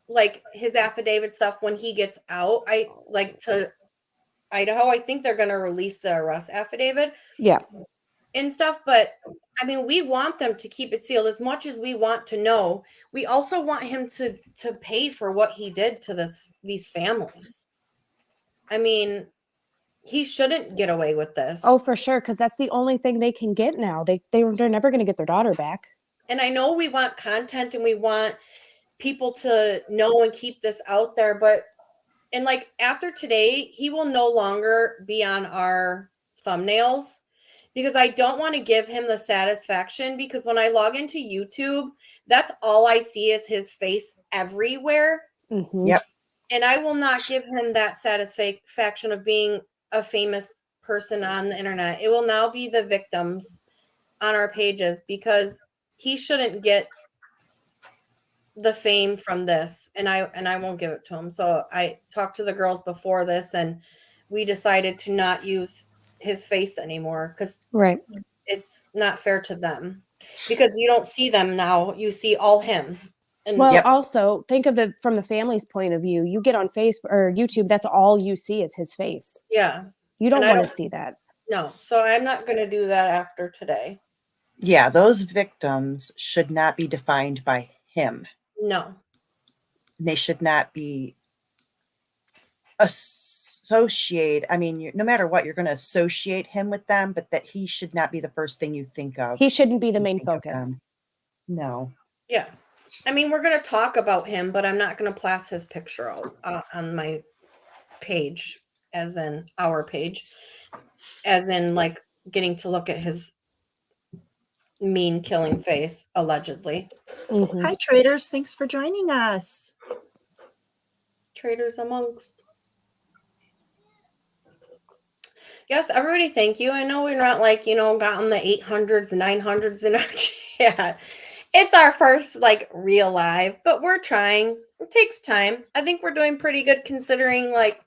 like his affidavit stuff when he gets out. I like to Idaho. I think they're going to release the arrest affidavit
Yeah.
and stuff. But I mean, we want them to keep it sealed as much as we want to know. We also want him to pay for what he did to these families. I mean, he shouldn't get away with this.
Oh, for sure, because that's the only thing they can get now. They're never going to get their daughter back.
And I know we want content and we want people to know and keep this out there, but and like after today, he will no longer be on our thumbnails because I don't want to give him the satisfaction because when I log into YouTube, that's all I see is his face everywhere.
Mhm.
Yep.
And I will not give him that satisfaction of being a famous person on the internet. It will now be the victims on our pages because he shouldn't get the fame from this, and I won't give it to him. So I talked to the girls before this and we decided to not use his face anymore because
Right.
it's not fair to them because you don't see them now, you see all him. And
Well,
Yep.
also think of from the family's point of view. You get on Facebook or YouTube, that's all you see is his face.
yeah,
You don't
And I
want to
don't-
see that.
no, so I'm not going to do that after today.
Yeah, those victims should not be defined by him.
No.
They should not be associate. I mean, no matter what, you're going to associate him with them, but that he should not be the first thing you think of.
He shouldn't be the
when you
main
think of
focus.
them. No.
Yeah. I mean, we're going to talk about him, but I'm not going to blast his picture out on my page, as in our page, as in like getting to look at his mean killing face, allegedly.
Mhm.
Hi, traders. Thanks for joining us.
Traders amongst. Yes, everybody, thank you. I know we're not like, gotten the 800s, 900s in our chat. It's our first like real live, but we're trying. It takes time. I think we're doing pretty good considering like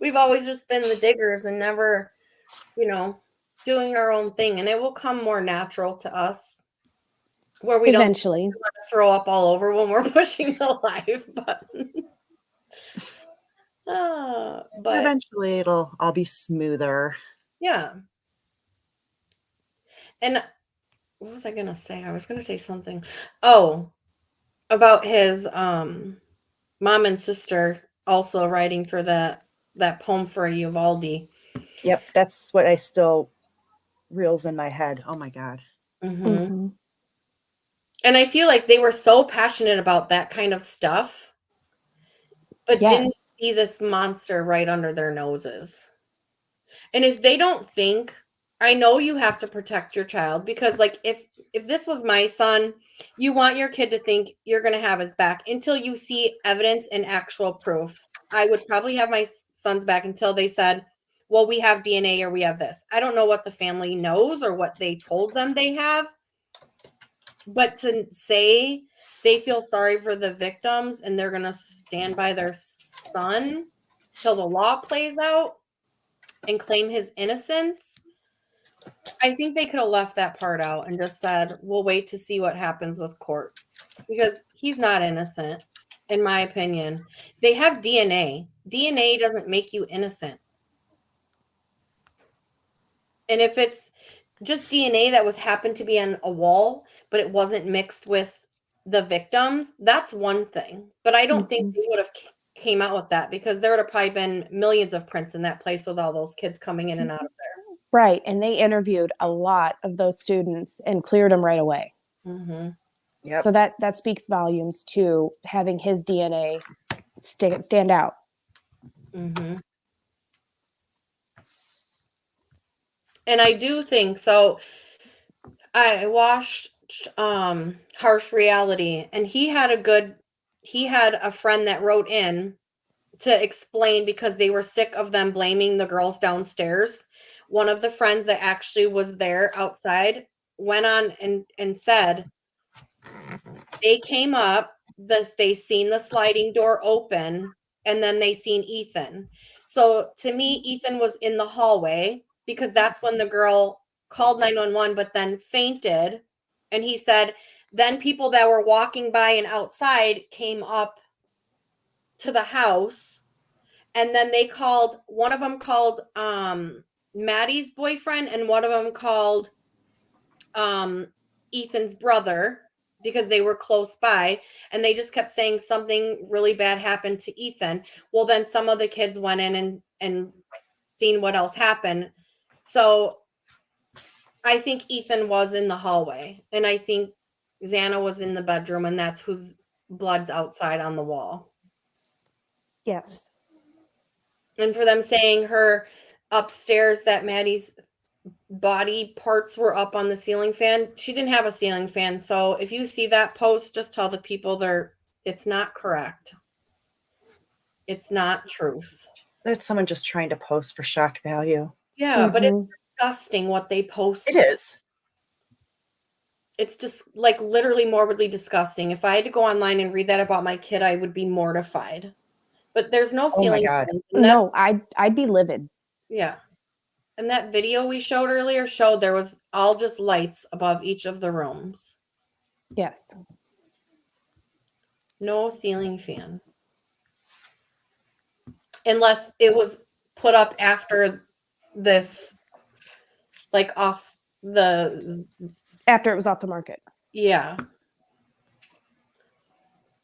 we've always just been the diggers and never, doing our own thing. And it will come more natural to us where we
Eventually.
don't want to throw up all over when we're pushing the live button. But
Eventually, it'll all be smoother.
yeah. And what was I gonna say? I was gonna say something. Oh, about his mom and sister also writing for that poem for Uvalde.
Yep, that's what I still reels in my head. Oh my God.
Mhm.
And I feel like they were so passionate about that kind of stuff, but didn't
Yes.
see this monster right under their noses. And if they don't think, I know you have to protect your child because like if this was my son, you want your kid to think you're going to have his back until you see evidence and actual proof. I would probably have my son's back until they said, well, we have DNA or we have this. I don't know what the family knows or what they told them they have. But to say they feel sorry for the victims and they're going to stand by their son till the law plays out and claim his innocence, I think they could have left that part out and just said, we'll wait to see what happens with courts because he's not innocent, in my opinion. They have DNA. DNA doesn't make you innocent. And if it's just DNA that was happened to be on a wall, but it wasn't mixed with the victims, that's one thing. But I don't think they would have came out with that because there would have probably been millions of prints in that place with all those kids coming in and out of there.
Right. And they interviewed a lot of those students and cleared them right away.
Mm-hmm.
Yep.
So that speaks volumes to having his DNA stand out.
Mm-hmm. And I do think so. I watched Harsh Reality, and he had a friend that wrote in to explain because they were sick of them blaming the girls downstairs. One of the friends that actually was there outside went on and said they came up, they seen the sliding door open, and then they seen Ethan. So to me, Ethan was in the hallway because that's when the girl called 911, but then fainted. And he said, then people that were walking by and outside came up to the house. And then they called, one of them called Maddie's boyfriend, and one of them called Ethan's brother, because they were close by, and they just kept saying something really bad happened to Ethan. Well, then some of the kids went in and seen what else happened. So I think Ethan was in the hallway, and I think Xana was in the bedroom, and that's whose blood's outside on the wall.
Yes.
And for them saying her upstairs that Maddie's body parts were up on the ceiling fan, she didn't have a ceiling fan. So if you see that post, just tell the people it's not correct. It's not truth.
That's someone just trying to post for shock value.
Yeah, but it's disgusting what they post.
It is.
It's just like literally morbidly disgusting. If I had to go online and read that about my kid, I would be mortified. But there's no
Oh my
ceiling
God.
fans.
No, I'd be livid.
Yeah. And that video we showed earlier showed there was all just lights above each of the rooms.
Yes.
No ceiling fan. Unless it was put up after this, like off the...
After it was off the market.
Yeah.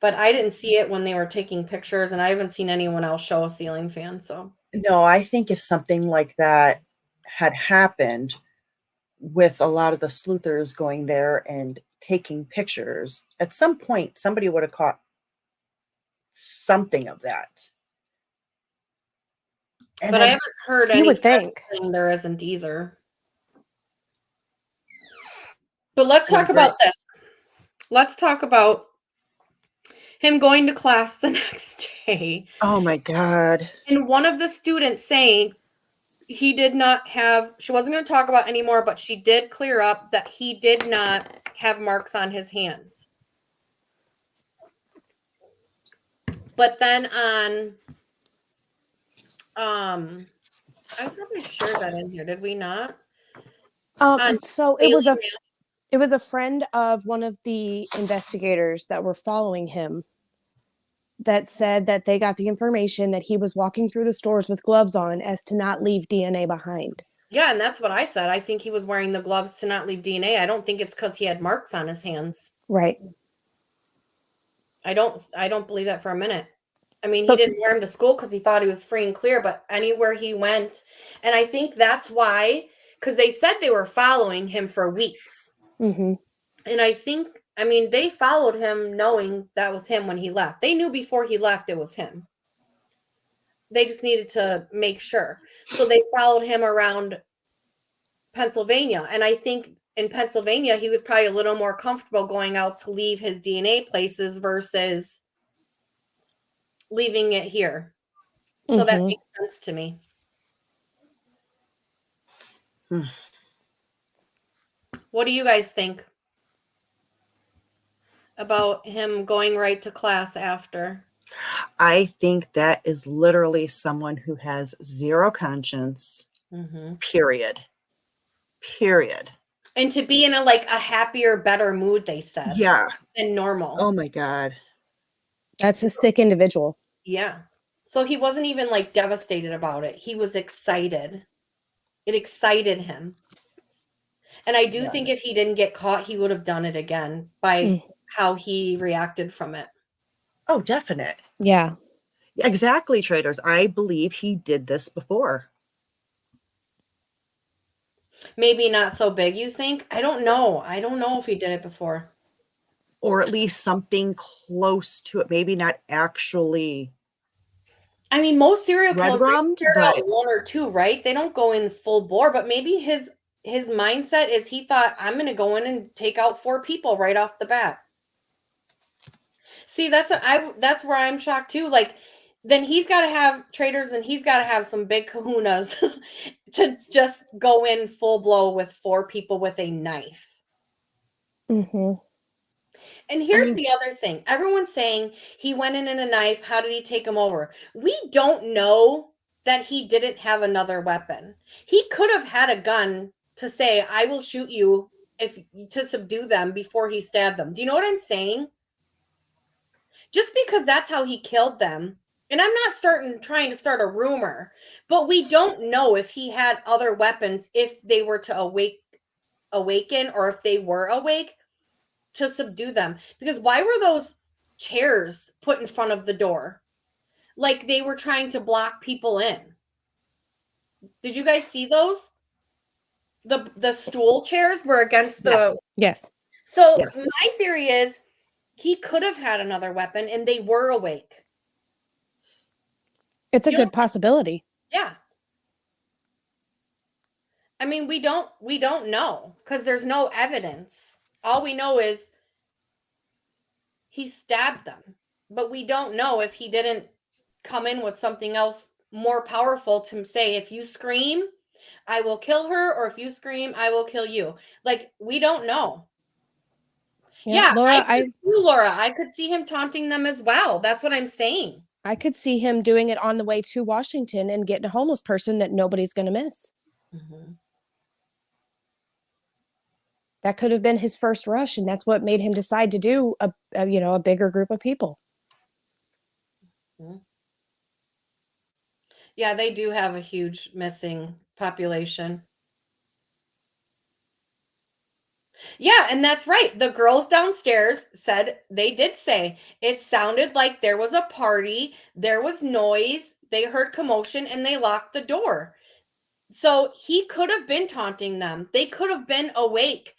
But I didn't see it when they were taking pictures, and I haven't seen anyone else show a ceiling fan, so...
No, I think if something like that had happened with a lot of the sleuthers going there and taking pictures, at some point somebody would have caught something of that. And
but I haven't heard any
you would think
there isn't either. But let's talk about this. Let's talk about him going to class the next day.
Oh my God.
And one of the students saying he did not have, she wasn't going to talk about anymore, but she did clear up that he did not have marks on his hands. But then I probably shared that in here, did we not?
So it was a friend of one of the investigators that were following him that said that they got the information that he was walking through the stores with gloves on as to not leave DNA behind.
Yeah, and that's what I said. I think he was wearing the gloves to not leave DNA. I don't think it's because he had marks on his hands.
Right.
I don't believe that for a minute. I mean, he didn't wear them to school because he thought he was free and clear, but anywhere he went, and I think that's why, because they said they were following him for weeks.
Mm-hmm.
And I think, I mean, they followed him knowing that was him when he left. They knew before he left it was him. They just needed to make sure. So they followed him around Pennsylvania. And I think in Pennsylvania, he was probably a little more comfortable going out to leave his DNA places versus leaving it here. So that makes sense to me. What do you guys think about him going right to class after?
I think that is literally someone who has zero conscience, period.
And to be in a happier, better mood, they said.
Yeah.
Than normal.
Oh my God.
That's a sick individual.
Yeah. So he wasn't even devastated about it. He was excited. It excited him. And I do think if he didn't get caught, he would have done it again by how he reacted from it.
Oh, definite.
Yeah.
Exactly, traders. I believe he did this before.
Maybe not so big, you think? I don't know. I don't know if he did it before.
Or at least something close to it. Maybe not actually.
I mean, most serial killers start out
but
one or two, right? They don't go in full bore, but maybe his mindset is he thought, I'm going to go in and take out 4 people right off the bat. See, that's where I'm shocked too. Then he's got to have traders, and he's got to have some big kahunas to just go in full blow with 4 people with a knife.
Mm-hmm.
And here's
mean-
the other thing. Everyone's saying he went in a knife. How did he take him over? We don't know that he didn't have another weapon. He could have had a gun to say, I will shoot you if to subdue them before he stabbed them. Do you know what I'm saying? Just because that's how he killed them. And I'm not trying to start a rumor, but we don't know if he had other weapons if they were to awaken or if they were awake to subdue them. Because why were those chairs put in front of the door? Like they were trying to block people in. Did you guys see those? The stool chairs were against the
Yes.
Yes.
So
Yes.
my theory is he could have had another weapon and they were awake.
It's a
You
good possibility.
Yeah. I mean, we don't know because there's no evidence. All we know is he stabbed them. But we don't know if he didn't come in with something else more powerful to say, if you scream, I will kill her, or if you scream, I will kill you. Like, we don't know. Yeah,
Laura,
Laura, I could see him taunting them as well. That's what I'm saying.
I could see him doing it on the way to Washington and getting a homeless person that nobody's going to miss.
Mm-hmm.
That could have been his first rush, and that's what made him decide to do a bigger group of people.
Yeah, they do have a huge missing population. Yeah, and that's right. The girls downstairs said they did say it sounded like there was a party, there was noise, they heard commotion, and they locked the door. So he could have been taunting them. They could have been awake.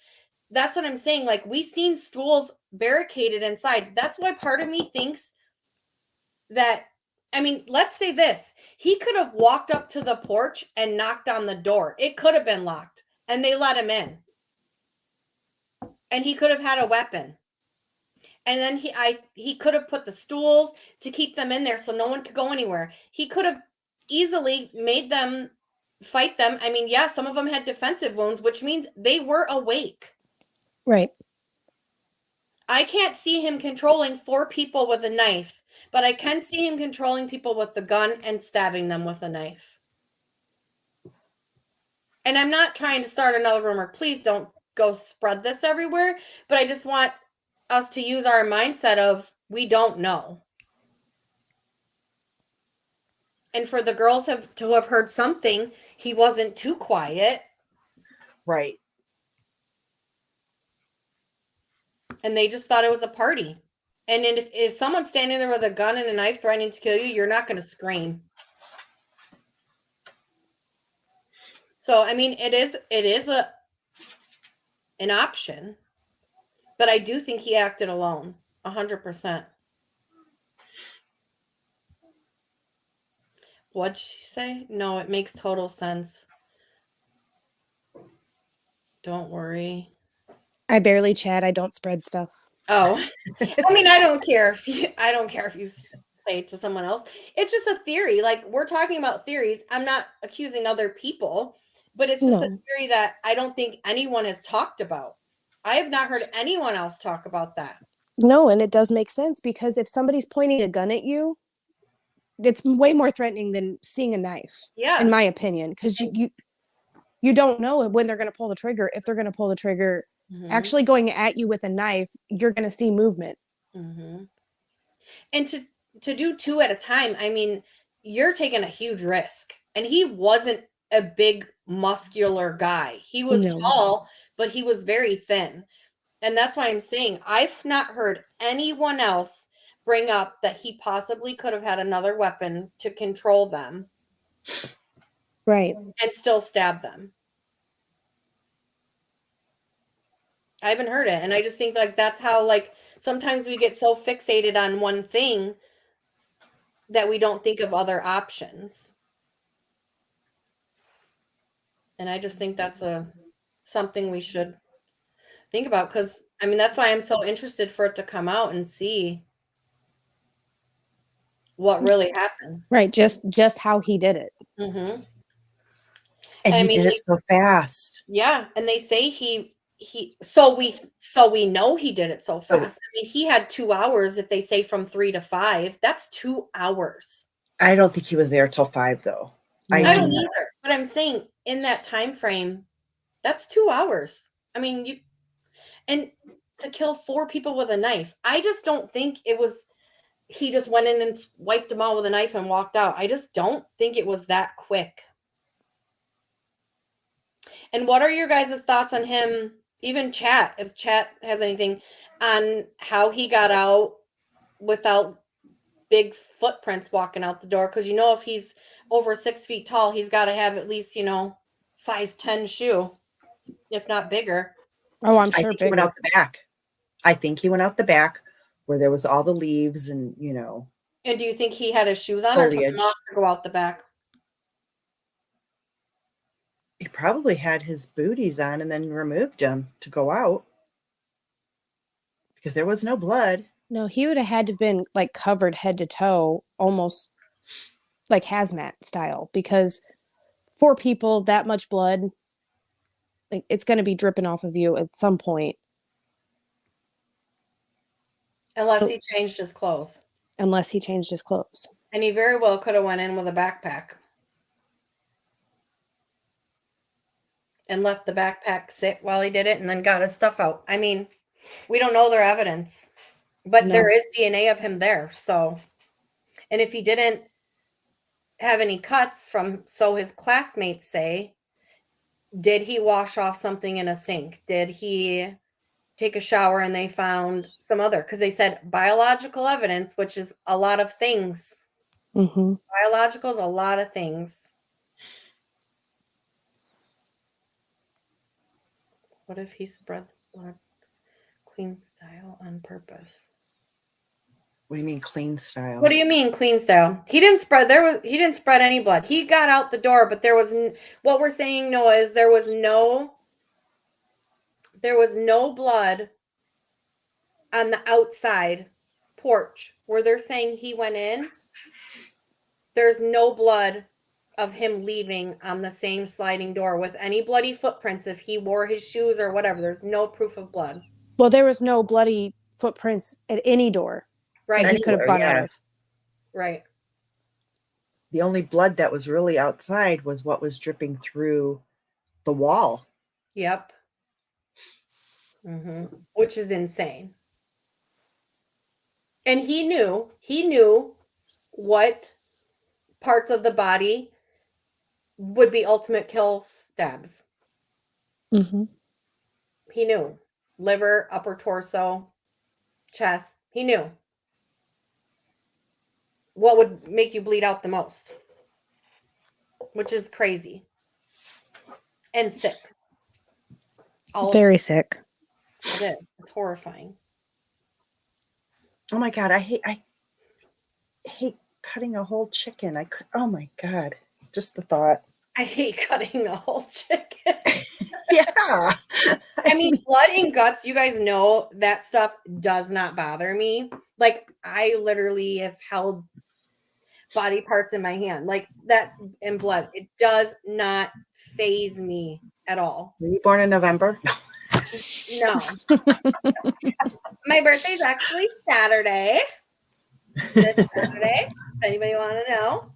That's what I'm saying. Like, we seen stools barricaded inside. That's why part of me thinks that, I mean, let's say this. He could have walked up to the porch and knocked on the door. It could have been locked, and they let him in. And he could have had a weapon. And then he could have put the stools to keep them in there so no one could go anywhere. He could have easily made them fight them. I mean, yeah, some of them had defensive wounds, which means they were awake.
Right.
I can't see him controlling 4 people with a knife, but I can see him controlling people with the gun and stabbing them with a knife. And I'm not trying to start another rumor. Please don't go spread this everywhere, but I just want us to use our mindset of we don't know. And for the girls to have heard something, he wasn't too quiet.
Right.
And they just thought it was a party. And then if someone's standing there with a gun and a knife threatening to kill you, you're not going to scream. So, I mean, it is an option. But I do think he acted alone, 100%. What'd she say? No, it makes total sense. Don't worry.
I barely chat. I don't spread stuff.
Oh, I mean, I don't care if you say it to someone else. It's just a theory. Like, we're talking about theories. I'm not accusing other people, but it's just a theory that I don't think anyone has talked about. I have not heard anyone else talk about that.
No, and it does make sense because if somebody's pointing a gun at you, it's way more threatening than seeing a knife.
Yeah.
In my opinion, because you don't know when they're going to pull the trigger. If they're going to pull the trigger, actually going at you with a knife, you're going to see movement.
Mm-hmm. And to do 2 at a time, I mean, you're taking a huge risk. And he wasn't a big muscular guy. He was tall, but he was very thin. And that's why I'm saying I've not heard anyone else bring up that he possibly could have had another weapon to control them.
Right.
And still stab them. I haven't heard it. And I just think like that's how like sometimes we get so fixated on one thing that we don't think of other options. And I just think that's something we should think about because I mean that's why I'm so interested for it to come out and see what really happened.
Right, just how he did it.
Mm-hmm.
And he did it so fast.
Yeah, and they say he so we know he did it so fast. I mean, he had 2 hours. If they say from 3 to 5, that's 2 hours.
I don't think he was there till 5, though.
I
do
don't
not.
either. But I'm saying in that time frame, that's 2 hours. I mean, and to kill 4 people with a knife, I just don't think it was. He just went in and wiped them all with a knife and walked out. I just don't think it was that quick. And what are your guys' thoughts on him? Even chat, if chat has anything on how he got out without big footprints walking out the door. Because if he's over 6 feet tall, he's got to have at least, size 10 shoe, if not bigger.
Oh, I'm
I
sure
think he went
bigger.
out the back. I think he went out the back where there was all the leaves and,
And do you think he had his shoes on or took them
foliage.
off to go out the back?
He probably had his booties on and then removed them to go out because there was no blood.
No, he would have had to have been like covered head to toe, almost like hazmat style, because 4 people, that much blood, like it's going to be dripping off of you at some point.
Unless he changed his clothes.
Unless he changed his clothes.
And he very well could have went in with a backpack. And left the backpack sit while he did it and then got his stuff out. I mean, we don't know their evidence. But there is DNA of him there. So, and if he didn't have any cuts so his classmates say, did he wash off something in a sink? Did he take a shower and they found some other? Because they said biological evidence, which is a lot of things.
Mm-hmm.
Biological is a lot of things. What if he spread blood clean style on purpose?
What do you mean clean style?
What do you mean clean style? He didn't spread any blood. He got out the door, but there was what we're saying, Noah, is there was no blood on the outside porch where they're saying he went in. There's no blood of him leaving on the same sliding door with any bloody footprints if he wore his shoes or whatever. There's no proof of blood.
Well, there was no bloody footprints at any door that he could have gone out of.
Right.
The only blood that was really outside was what was dripping through the wall.
Yep. Mm-hmm. Which is insane. And he knew what parts of the body would be ultimate kill stabs.
Mm-hmm.
He knew. Liver, upper torso, chest. He knew. What would make you bleed out the most? Which is crazy. And sick.
Very sick.
It is. It's horrifying.
Oh my God, I hate cutting a whole chicken. Oh my God, just the thought.
I hate cutting a whole chicken.
Yeah.
I mean, blood and guts, you guys know that stuff does not bother me. Like, I literally have held body parts in my hand. Like, that's in blood. It does not faze me at all.
Were you born in November?
No. My birthday's actually Saturday. This Saturday, if anybody want to know.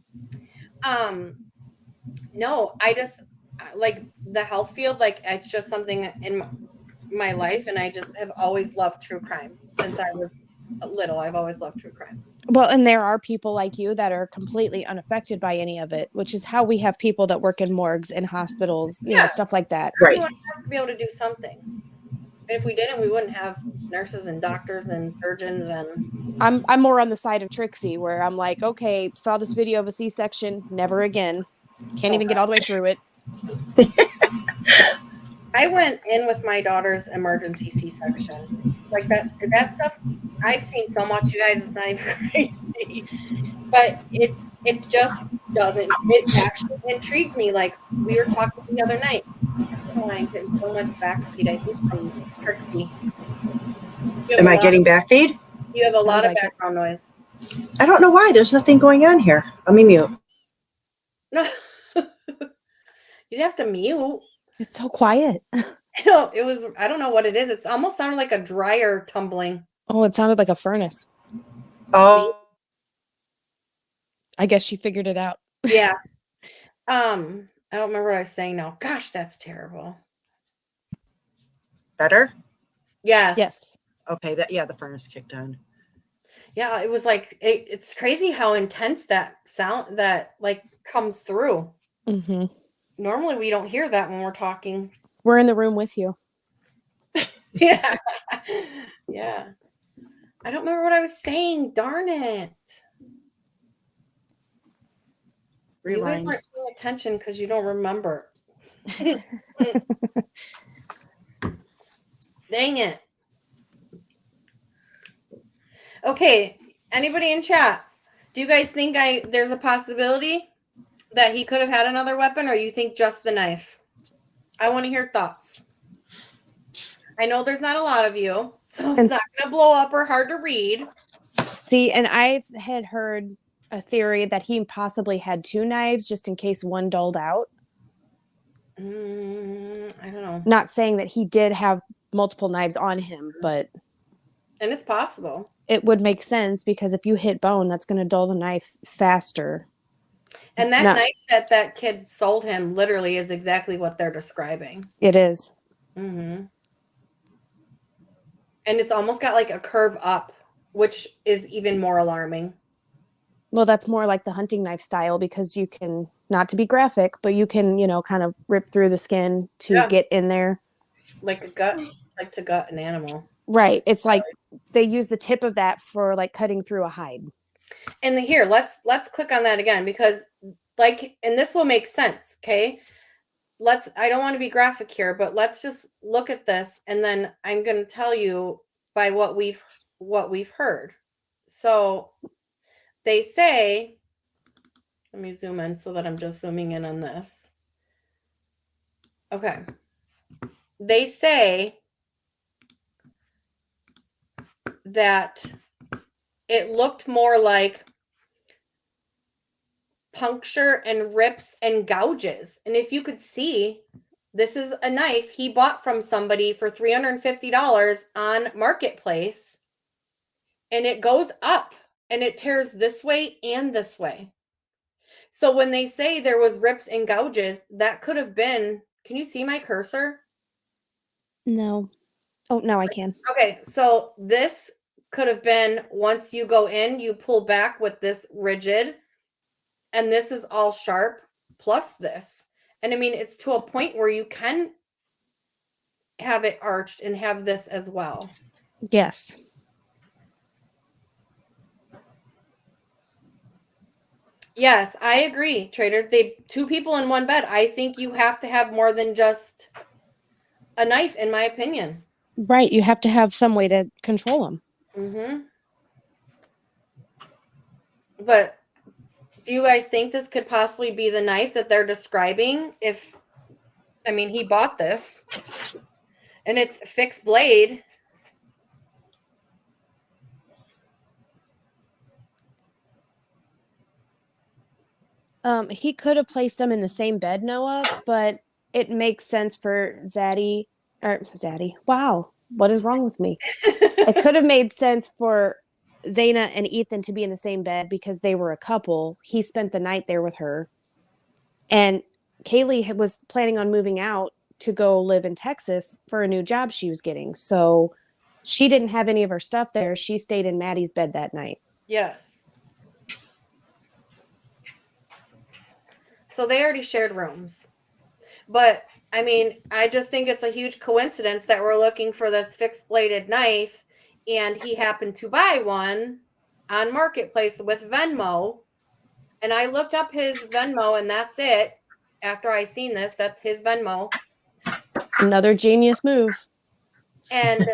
No, I just like the health field. Like, it's just something in my life, and I just have always loved true crime since I was little. I've always loved true crime.
Well, and there are people like you that are completely unaffected by any of it, which is how we have people that work in morgues and hospitals, you know, stuff like that.
Right.
Everyone has to be able to do something. And if we didn't, we wouldn't have nurses and doctors and surgeons. And
I'm more on the side of Trixie, where I'm like, okay, saw this video of a C-section, never again. Can't even get all the way through it.
I went in with my daughter's emergency C-section. Like that stuff, I've seen so much, you guys, it's not even crazy. But it just doesn't, it actually intrigues me. Like, we were talking the other night. Oh, I'm getting so much backfeed, I think, from Trixie.
Am I getting backfeed?
You have a lot of
like
background noise.
I don't know why. There's nothing going on here. Let me mute.
No. You'd have to mute.
It's so quiet.
I don't know what it is. It's almost sounded like a dryer tumbling.
Oh, it sounded like a furnace.
Oh,
I guess she figured it out.
Yeah. I don't remember what I was saying now. Gosh, that's terrible.
better?
Yes.
Yes.
Okay, the furnace kicked on.
Yeah, it was like it's crazy how intense that sound that like comes through.
hmm
Normally we don't hear that when we're talking.
We're in the room with you.
Yeah. Yeah. I don't remember what I was saying. Darn it. You guys
Rewind.
weren't paying attention because you don't remember. Dang it. Okay. Anybody in chat? Do you guys think there's a possibility that he could have had another weapon, or you think just the knife? I want to hear thoughts. I know there's not a lot of you, so it's not going to blow up or hard to read.
See, and I had heard a theory that he possibly had 2 knives just in case one dulled out.
I don't know.
Not saying that he did have multiple knives on him, but
And it's possible.
it would make sense because if you hit bone, that's going to dull the knife faster.
And that knife that kid sold him literally is exactly what they're describing.
It is.
Mm-hmm. And it's almost got like a curve up, which is even more alarming.
Well, that's more like the hunting knife style because you can, not to be graphic, but you can, kind of rip through the skin to get in there.
Like to gut an animal.
Right. It's like they use the tip of that for like cutting through a hide.
And here, let's click on that again because and this will make sense, okay? I don't want to be graphic here, but let's just look at this and then I'm going to tell you by what we've heard. So they say, let me zoom in so that I'm just zooming in on this. Okay. They say that it looked more like puncture and rips and gouges. And if you could see, this is a knife he bought from somebody for $350 on Marketplace. And it goes up and it tears this way and this way. So when they say there was rips and gouges, that could have been, can you see my cursor?
No. Oh, now I can.
Okay, so this could have been, once you go in, you pull back with this rigid, and this is all sharp, plus this. And I mean, it's to a point where you can have it arched and have this as well.
Yes.
Yes, I agree, Trader. 2 people in one bed. I think you have to have more than just a knife, in my opinion.
Right. You have to have some way to control them.
Mm-hmm. But do you guys think this could possibly be the knife that they're describing? He bought this and it's fixed blade.
He could have placed them in the same bed, Noah, but it makes sense for Zaddy. Wow, what is wrong with me? It could have made sense for Zaina and Ethan to be in the same bed because they were a couple. He spent the night there with her. And Kaylee was planning on moving out to go live in Texas for a new job she was getting. So she didn't have any of her stuff there. She stayed in Maddie's bed that night.
Yes. So they already shared rooms. But I just think it's a huge coincidence that we're looking for this fixed bladed knife and he happened to buy one on Marketplace with Venmo. And I looked up his Venmo and that's it. After I seen this, that's his Venmo.
Another genius move.
And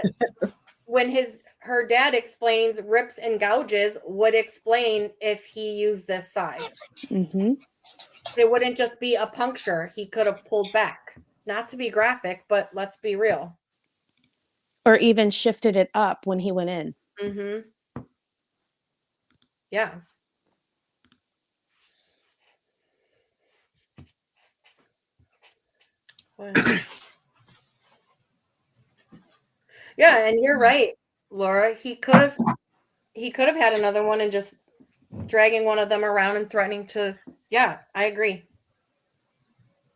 when her dad explains rips and gouges, would explain if he used this side.
Mm-hmm.
It wouldn't just be a puncture. He could have pulled back. Not to be graphic, but let's be real.
Or even shifted it up when he went in.
Mm-hmm. Yeah. Yeah, and you're right, Laura. He could have had another one and just dragging one of them around and threatening to. Yeah, I agree.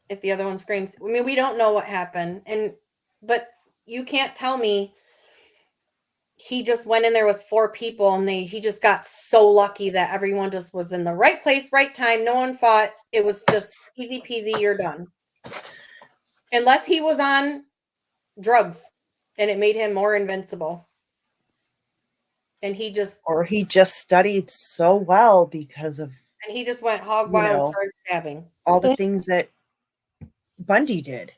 If the other one screams, I mean, we don't know what happened, but you can't tell me he just went in there with 4 people and he just got so lucky that everyone just was in the right place, right time. No one fought. It was just easy peasy. You're done. Unless he was on drugs and it made him more invincible. And he just
studied so well because of
went hog wild and started stabbing.
all the things that Bundy did.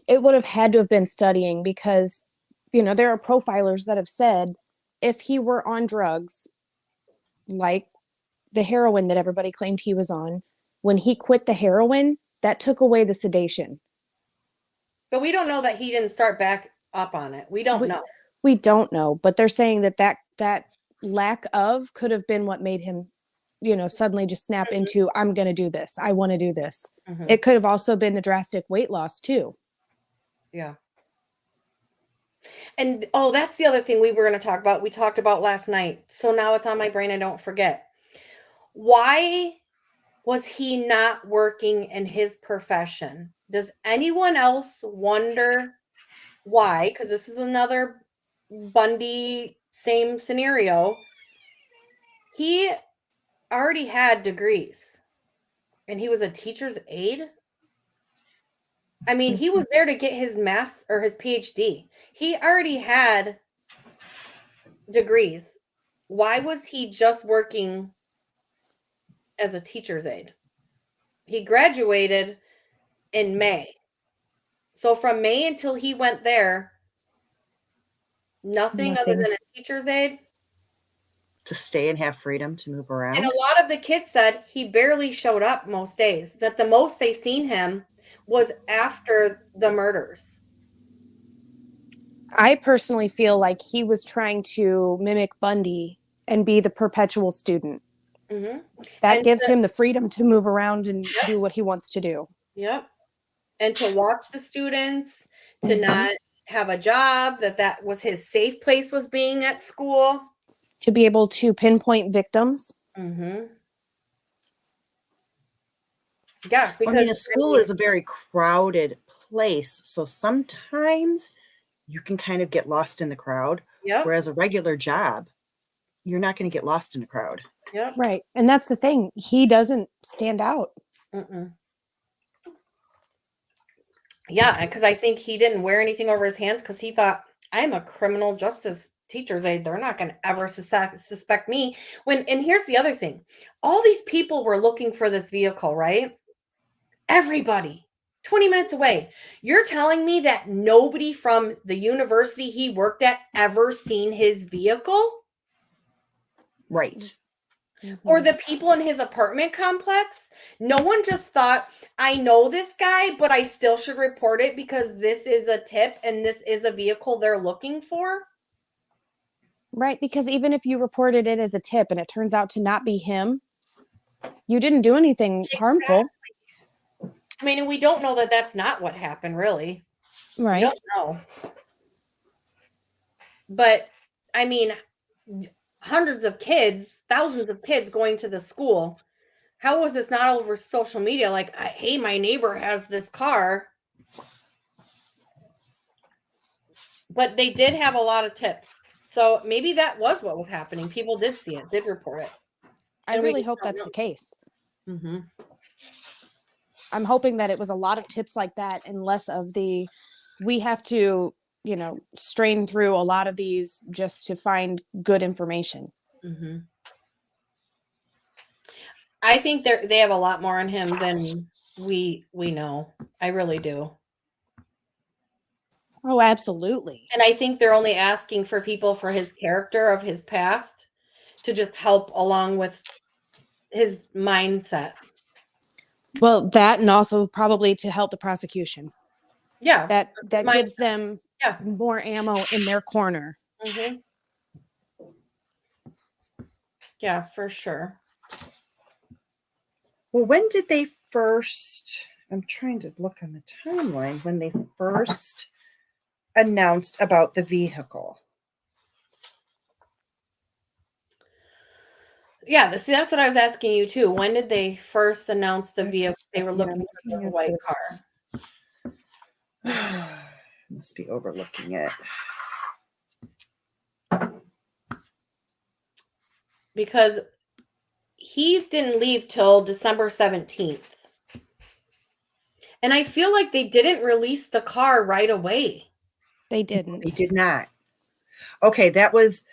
It would have had to have been studying because, there are profilers that have said if he were on drugs, like the heroin that everybody claimed he was on, when he quit the heroin, that took away the sedation.
But we don't know that he didn't start back up on it. We don't know.
We don't know, but they're saying that lack of could have been what made him, suddenly just snap into, I'm going to do this. I want to do this.
Mm-hmm.
It could have also been the drastic weight loss too.
Yeah. And that's the other thing we were going to talk about. We talked about last night. So now it's on my brain. I don't forget. Why was he not working in his profession? Does anyone else wonder why? Because this is another Bundy same scenario. He already had degrees and he was a teacher's aide. I mean, he was there to get his or his PhD. He already had degrees. Why was he just working as a teacher's aide? He graduated in May. So from May until he went there, nothing other than a teacher's aide.
To stay and have freedom to move around.
And a lot of the kids said he barely showed up most days, that the most they seen him was after the murders.
I personally feel like he was trying to mimic Bundy and be the perpetual student.
Mm-hmm.
That gives him the freedom to move around and do what he wants to do.
Yep. And to watch the students, to not have a job, that was his safe place, was being at school.
To be able to pinpoint victims.
Mm-hmm. Yeah, because
a school is a very crowded place. So sometimes you can kind of get lost in the crowd.
Yep.
Whereas a regular job, you're not going to get lost in a crowd.
Yep.
Right. And that's the thing. He doesn't stand out.
Mm-mm. Yeah, because I think he didn't wear anything over his hands because he thought, I'm a criminal justice teacher's aide. They're not going to ever suspect me. And here's the other thing. All these people were looking for this vehicle, right? Everybody. 20 minutes away. You're telling me that nobody from the university he worked at ever seen his vehicle?
Right.
Or the people in his apartment complex? No one just thought, I know this guy, but I still should report it because this is a tip and this is a vehicle they're looking for?
Right, because even if you reported it as a tip and it turns out to not be him, you didn't do anything harmful.
I mean, and we don't know that that's not what happened, really.
Right.
We don't know. But, I mean, hundreds of kids, thousands of kids going to the school. How was this not over social media? Like, hey, my neighbor has this car. But they did have a lot of tips. So maybe that was what was happening. People did see it, did report it.
I really hope that's the case.
Mm-hmm.
I'm hoping that it was a lot of tips like that and less of we have to, strain through a lot of these just to find good information.
Mm-hmm. I think they have a lot more on him than we know. I really do.
Oh, absolutely.
And I think they're only asking for people for his character of his past to just help along with his mindset.
Well, that and also probably to help the prosecution.
Yeah.
That gives them more ammo in their corner.
Mm-hmm. Yeah, for sure.
Well, when did they first, I'm trying to look on the timeline, when they first announced about the vehicle?
Yeah, see, that's what I was asking you too. When did they first announce the vehicle? They were
Yeah,
looking
I'm
for
looking
the
at
white
this.
car.
Must be overlooking it.
Because he didn't leave till December 17th. And I feel like they didn't release the car right away.
They didn't.
They did not. Okay, that was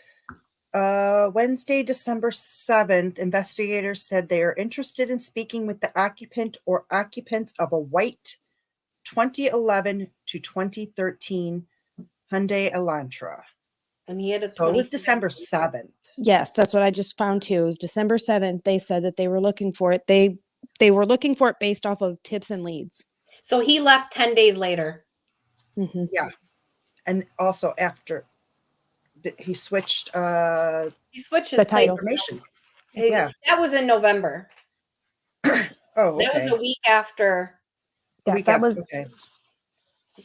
Wednesday, December 7th. Investigators said they are interested in speaking with the occupant or occupants of a white 2011 to 2013 Hyundai Elantra.
And he had a
So it was
20.
December 7th.
Yes, that's what I just found too. It was December 7th. They said that they were looking for it. They were looking for it based off of tips and leads.
So he left 10 days later.
Mm-hmm.
Yeah. And also after he switched
He switched his
The title.
information.
plate.
Yeah.
That was in November.
Oh,
That was
okay.
a week after.
A
Yeah,
week
that
after,
was
okay.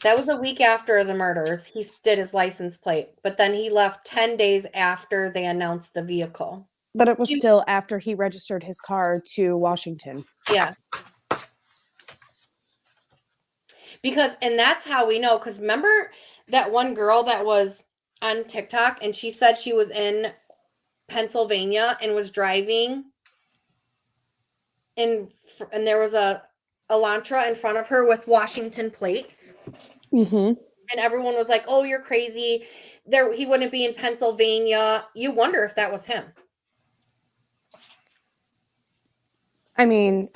That was a week after the murders. He did his license plate, but then he left 10 days after they announced the vehicle.
but it was still after he registered his car to Washington.
Yeah. Because, and that's how we know, because remember that one girl that was on TikTok and she said she was in Pennsylvania and was driving and there was a Elantra in front of her with Washington plates.
Mm-hmm.
And everyone was like, "Oh, you're crazy. He wouldn't be in Pennsylvania." You wonder if that was him.
I mean,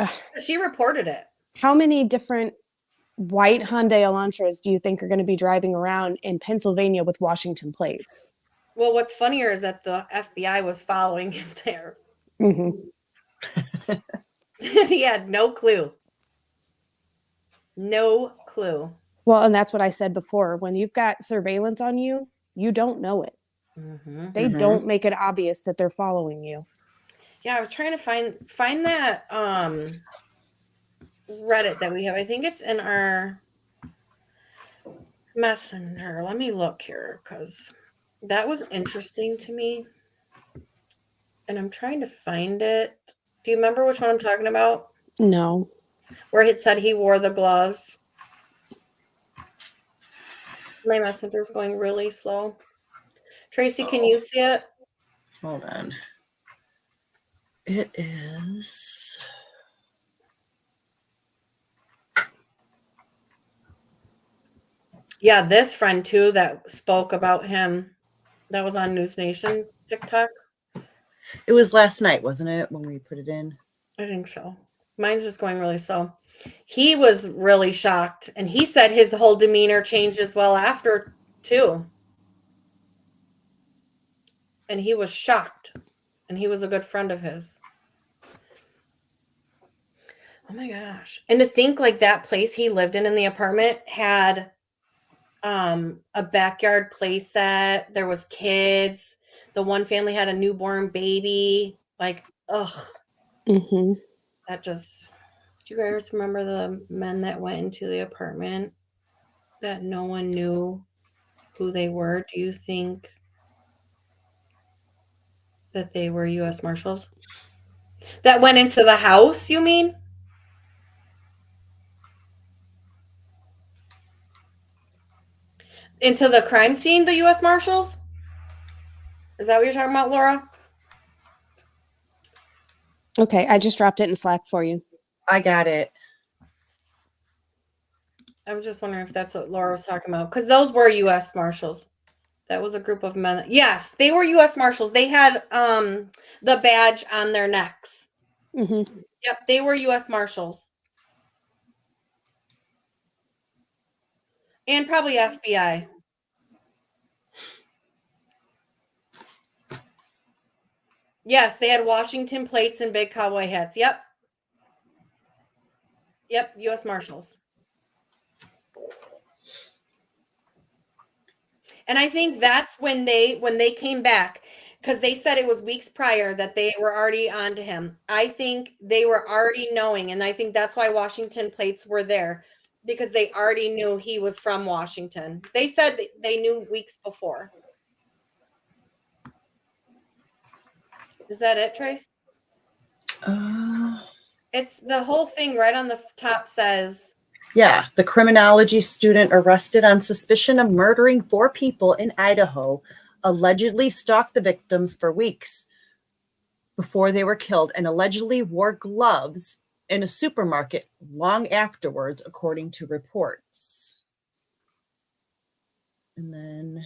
She reported it.
how many different white Hyundai Elantras do you think are going to be driving around in Pennsylvania with Washington plates?
Well, what's funnier is that the FBI was following him there.
Mm-hmm.
He had no clue. No clue.
Well, and that's what I said before. When you've got surveillance on you, you don't know it.
Mm-hmm.
They
Mhm.
don't make it obvious that they're following you.
Yeah, I was trying to find that Reddit that we have. I think it's in our messenger. Let me look here because that was interesting to me. And I'm trying to find it. Do you remember which one I'm talking about?
No.
Where it said he wore the gloves. My messenger's going really slow. Tracy, can you see it?
Hold on. It is.
Yeah, this friend too that spoke about him. That was on News Nation TikTok.
It was last night, wasn't it, when we put it in?
I think so. Mine's just going really slow. He was really shocked, and he said his whole demeanor changed as well after too. And he was shocked, and he was a good friend of his. Oh my gosh. And to think like that place he lived in the apartment had a backyard play set. There was kids. The one family had a newborn baby. Like, ugh,
Mm-hmm.
that just. Do you guys remember the men that went into the apartment that no one knew who they were? Do you think that they were U.S. Marshals? That went into the house, you mean? Into the crime scene, the U.S. Marshals? Is that what you're talking about, Laura?
Okay, I just dropped it in Slack for you.
I got it.
I was just wondering if that's what Laura was talking about. Because those were U.S. Marshals. That was a group of men. Yes, they were U.S. Marshals. They had the badge on their necks.
Mm-hmm.
Yep, they were U.S. Marshals. And probably FBI. Yes, they had Washington plates and big cowboy hats. Yep. Yep, U.S. Marshals. And I think that's when they came back, because they said it was weeks prior that they were already on to him. I think they were already knowing, and I think that's why Washington plates were there, because they already knew he was from Washington. They said they knew weeks before. Is that it, Trace? It's the whole thing right on the top says,
Yeah, the criminology student arrested on suspicion of murdering 4 people in Idaho allegedly stalked the victims for weeks before they were killed and allegedly wore gloves in a supermarket long afterwards, according to reports. And then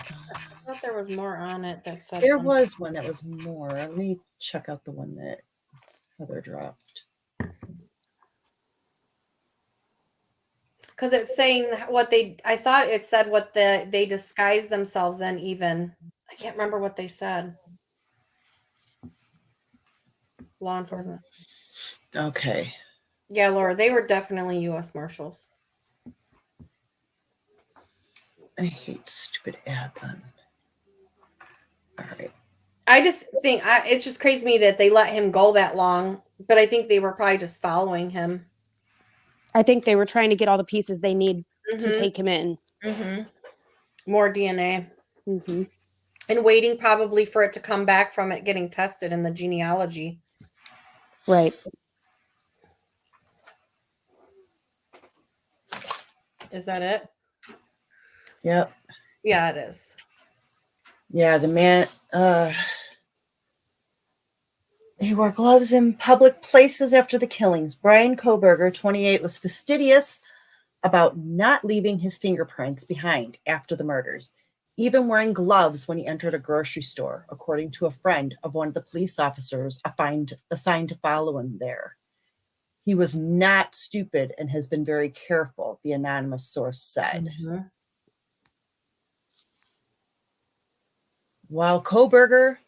I thought there was more on it that said
there
something.
was one that was more. Let me check out the one that Heather dropped.
Because it's saying what I thought it said what they disguised themselves in even. I can't remember what they said. Law enforcement.
Okay.
Yeah, Laura, they were definitely U.S. Marshals.
I hate stupid ads on. All right.
I just think it's just crazy to me that they let him go that long, but I think they were probably just following him.
I think they were trying to get all the pieces they need to
Mhm.
take him in.
More DNA.
Hmm.
And waiting probably for it to come back from it getting tested in the genealogy.
Right.
Is that it?
Yep.
Yeah, it is.
Yeah, the man, he wore gloves in public places after the killings. Brian Koberger, 28, was fastidious about not leaving his fingerprints behind after the murders, even wearing gloves when he entered a grocery store, according to a friend of one of the police officers assigned to follow him there. He was not stupid and has been very careful, the anonymous source said. While Koberger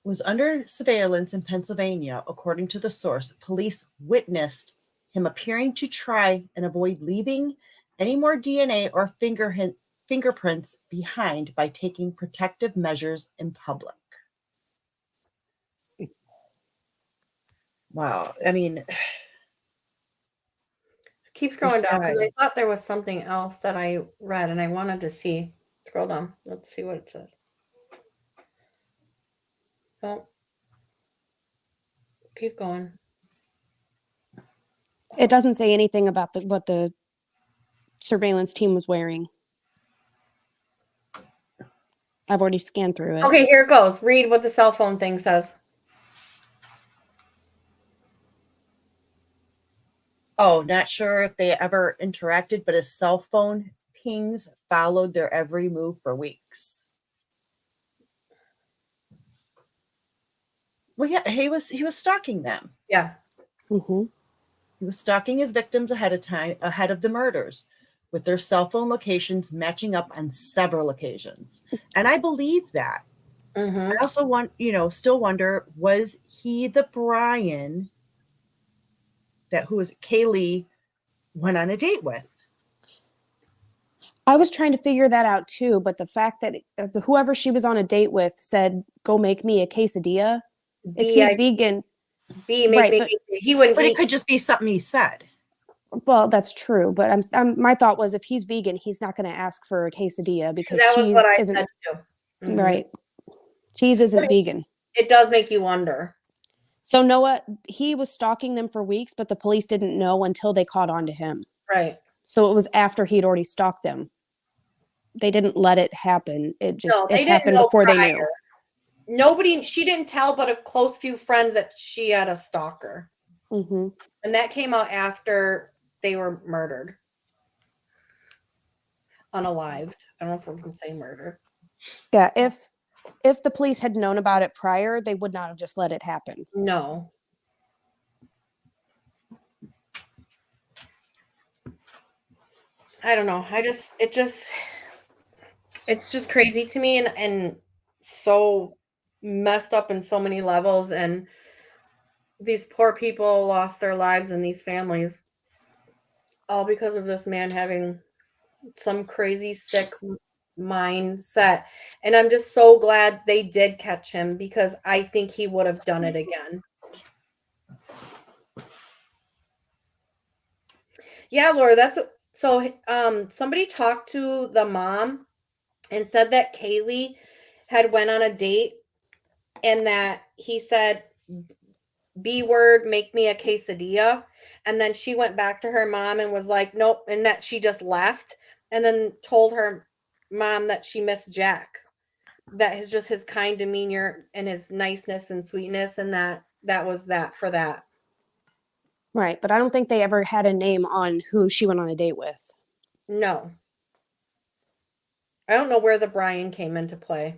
was under surveillance in Pennsylvania, according to the source, police witnessed him appearing to try and avoid leaving any more DNA or fingerprints behind by taking protective measures in public. Wow. I mean,
Keep scrolling down because I thought there was something else that I read and I wanted to see. Scroll down. Let's see what it says. Oh. Keep going.
It doesn't say anything about what the surveillance team was wearing. I've already scanned through it.
Okay, here it goes. Read what the cell phone thing says.
Oh, not sure if they ever interacted, but his cell phone pings followed their every move for weeks. Well, yeah, he was stalking them.
Yeah.
Mm-hmm.
He was stalking his victims ahead of the murders, with their cell phone locations matching up on several occasions. And I believe that. I also still wonder, was he the Brian who was Kaylee went on a date with?
I was trying to figure that out too, but the fact that whoever she was on a date with said, "Go make me a quesadilla." If he's vegan,
right? But he wouldn't.
But it could just be something he said.
Well, that's true, but my thought was if he's vegan, he's not going to ask for a quesadilla because
that was
cheese
what I
isn't
said too.
right. Cheese isn't vegan.
It does make you wonder.
So Noah, he was stalking them for weeks, but the police didn't know until they caught on to him.
Right.
So it was after he'd already stalked them. They didn't let it happen. It happened before they knew.
She didn't tell but a close few friends that she had a stalker.
Mm-hmm.
And that came out after they were murdered. Unalived. I don't know if we can say murder.
Yeah, if the police had known about it prior, they would not have just let it happen.
No. I don't know. It's just crazy to me and so messed up in so many levels, and these poor people lost their lives in these families all because of this man having some crazy sick mindset. And I'm just so glad they did catch him because I think he would have done it again. Yeah, Laura, so somebody talked to the mom and said that Kaylee had went on a date and that he said, B word, make me a quesadilla. And then she went back to her mom and was like, nope. And that she just left and then told her mom that she missed Jack. That is just his kind demeanor and his niceness and sweetness. And that was that for that.
Right. But I don't think they ever had a name on who she went on a date with.
No. I don't know where the Brian came into play.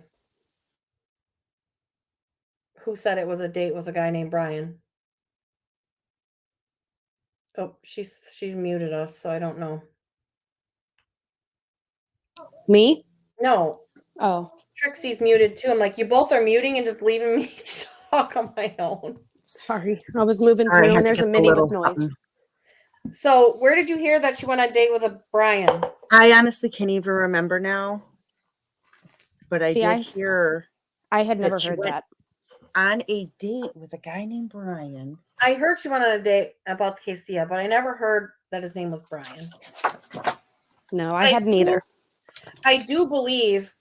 Who said it was a date with a guy named Brian? Oh, she's muted us, so I don't know.
Me?
No,
Oh,
Trixie's muted too. I'm like, you both are muting and just leaving me to talk on my own.
sorry. I was moving
Sorry, I
through
had
and
to
there's a
get the
mini with
little
noise.
something.
So, where did you hear that she went on a date with a Brian?
I honestly can't even remember now, but I
See,
did hear
I had
that
never
she
heard
went
that.
on a date with a guy named Brian.
I heard she went on a date about the quesadilla, but I never heard that his name was Brian.
No, I hadn't either.
I do believe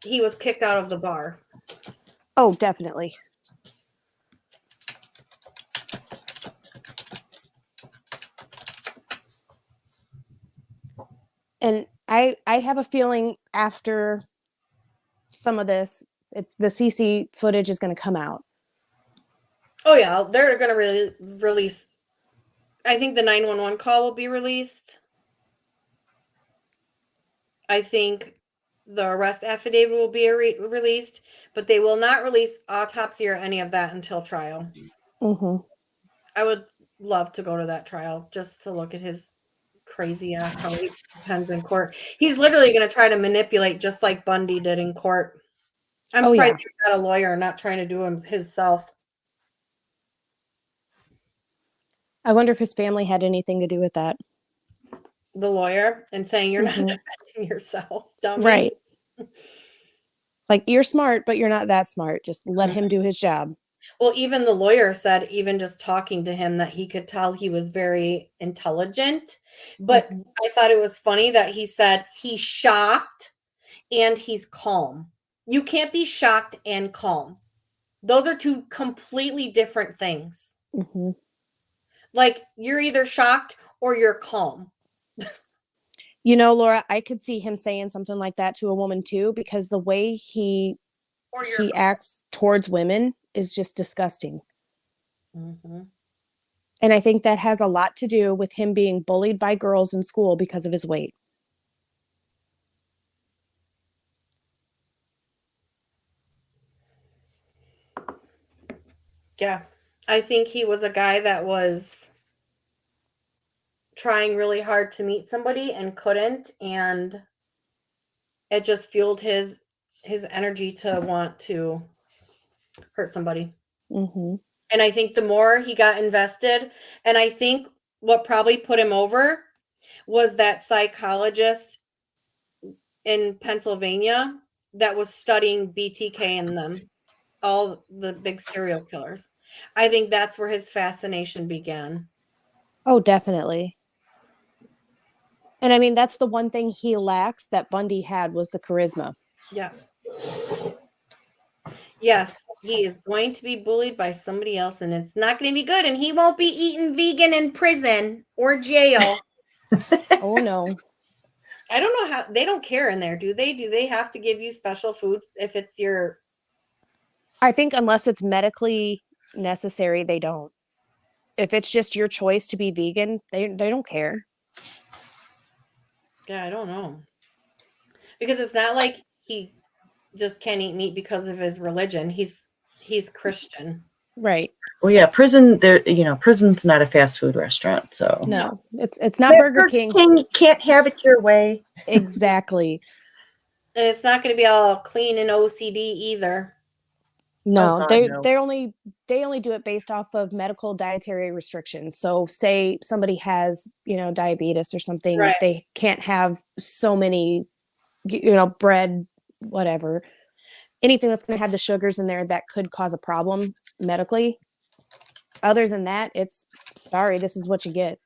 he was kicked out of the bar.
Oh, definitely. And I have a feeling after some of this, it's the CC footage is going to come out.
Oh yeah, they're going to release. I think the 911 call will be released. I think the arrest affidavit will be released, but they will not release autopsy or any of that until trial.
Mm-hmm.
I would love to go to that trial just to look at his crazy ass how he pretends in court. He's literally going to try to manipulate just like Bundy did in court. I'm surprised he got a lawyer, not trying to do him himself.
I wonder if his family had anything to do with that.
The lawyer and saying you're not defending yourself, dummy.
Right. Like, you're smart, but you're not that smart. Just let him do his job.
Well, even the lawyer said, even just talking to him, that he could tell he was very intelligent. But I thought it was funny that he said he's shocked and he's calm. You can't be shocked and calm. Those are two completely different things.
Mm-hmm.
Like, you're either shocked or you're calm.
You know, Laura, I could see him saying something like that to a woman too, because the way he acts towards women is just disgusting.
Mm-hmm.
And I think that has a lot to do with him being bullied by girls in school because of his weight.
Yeah. I think he was a guy that was trying really hard to meet somebody and couldn't, and it just fueled his energy to want to hurt somebody.
Mm-hmm.
And I think the more he got invested, and I think what probably put him over was that psychologist in Pennsylvania that was studying BTK and them, all the big serial killers. I think that's where his fascination began.
Oh, definitely. And I mean, that's the one thing he lacks that Bundy had, was the charisma.
Yeah. Yes, he is going to be bullied by somebody else, and it's not going to be good, and he won't be eating vegan in prison or jail.
Oh, no.
I don't know how they don't care in there, do they? Do they have to give you special food if it's your?
I think unless it's medically necessary, they don't. If it's just your choice to be vegan, they don't care.
Yeah, I don't know. Because it's not like he just can't eat meat because of his religion. He's Christian.
Right.
Well, yeah, prison's not a fast food restaurant, so
No, it's not Burger King.
You can't have it your way.
Exactly.
And it's not going to be all clean and OCD either.
No,
God,
they
no.
they only do it based off of medical dietary restrictions. So say somebody has, diabetes or something,
Right.
they can't have so many bread, whatever, anything that's going to have the sugars in there that could cause a problem medically. Other than that, it's sorry, this is what you get.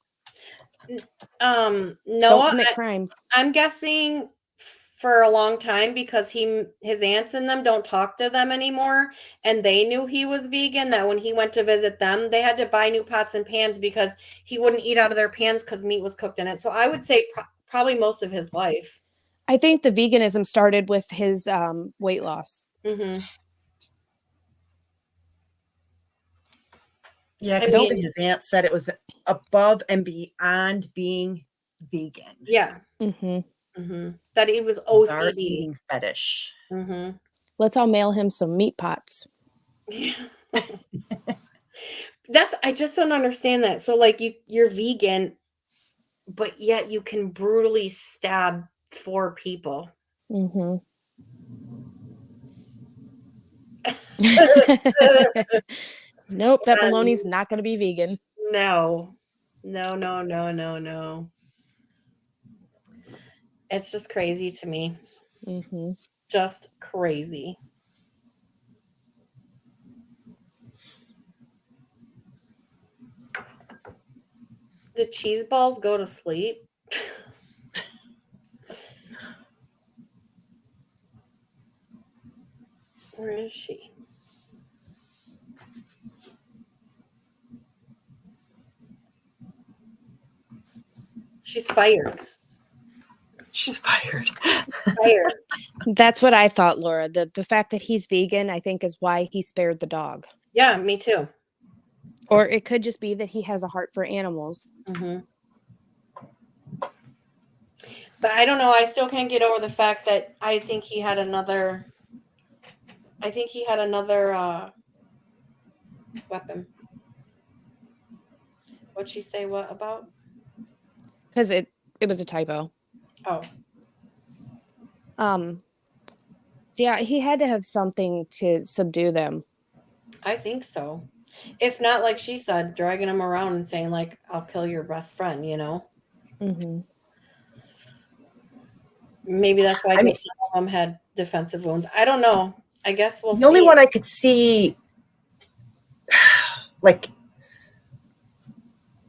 Don't
Noah,
commit crimes.
I'm guessing for a long time because his aunts and them don't talk to them anymore, and they knew he was vegan, that when he went to visit them, they had to buy new pots and pans because he wouldn't eat out of their pans because meat was cooked in it. So I would say probably most of his life.
I think the veganism started with his weight loss.
Mm-hmm.
Yeah,
I
because even
mean-
his aunt said it was above and beyond being vegan.
Yeah.
Mm-hmm.
Mm-hmm. That he was
Bizarre
OCD.
eating fetish.
Mm-hmm.
Let's all mail him some meat pots.
I just don't understand that. So like you're vegan, but yet you can brutally stab 4 people.
Mm-hmm. Nope, that bologna's not going to be vegan.
No. It's just crazy to me.
Mm-hmm.
Just crazy. Did cheese balls go to sleep? Where is she? She's fired.
She's fired.
Fired.
That's what I thought, Laura. The fact that he's vegan, I think, is why he spared the dog.
Yeah, me too.
Or it could just be that he has a heart for animals.
Mm-hmm. But I don't know. I still can't get over the fact that I think he had another weapon. What'd she say? What about?
Because it was a typo.
Oh,
Yeah, he had to have something to subdue them.
I think so. If not, like she said, dragging him around and saying, like, I'll kill your best friend,
Mm-hmm.
Maybe that's why
I mean-
some of them had defensive wounds. I don't know. I guess we'll see.
The only one I could see, like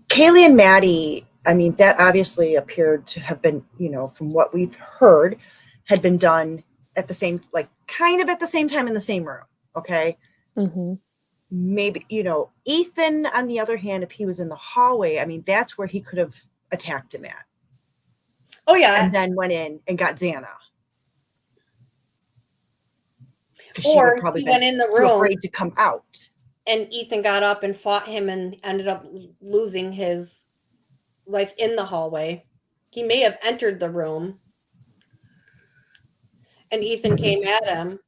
Kaylee and Maddie, I mean, that obviously appeared to have been, from what we've heard, had been done at the same, like kind of at the same time in the same room. Okay.
Mm-hmm.
Maybe, Ethan, on the other hand, if he was in the hallway, I mean, that's where he could have attacked him at.
Oh, yeah.
And then went in and got Xana.
Or he went in the
too
room
afraid to come out.
and Ethan got up and fought him and ended up losing his life in the hallway. He may have entered the room and Ethan came at him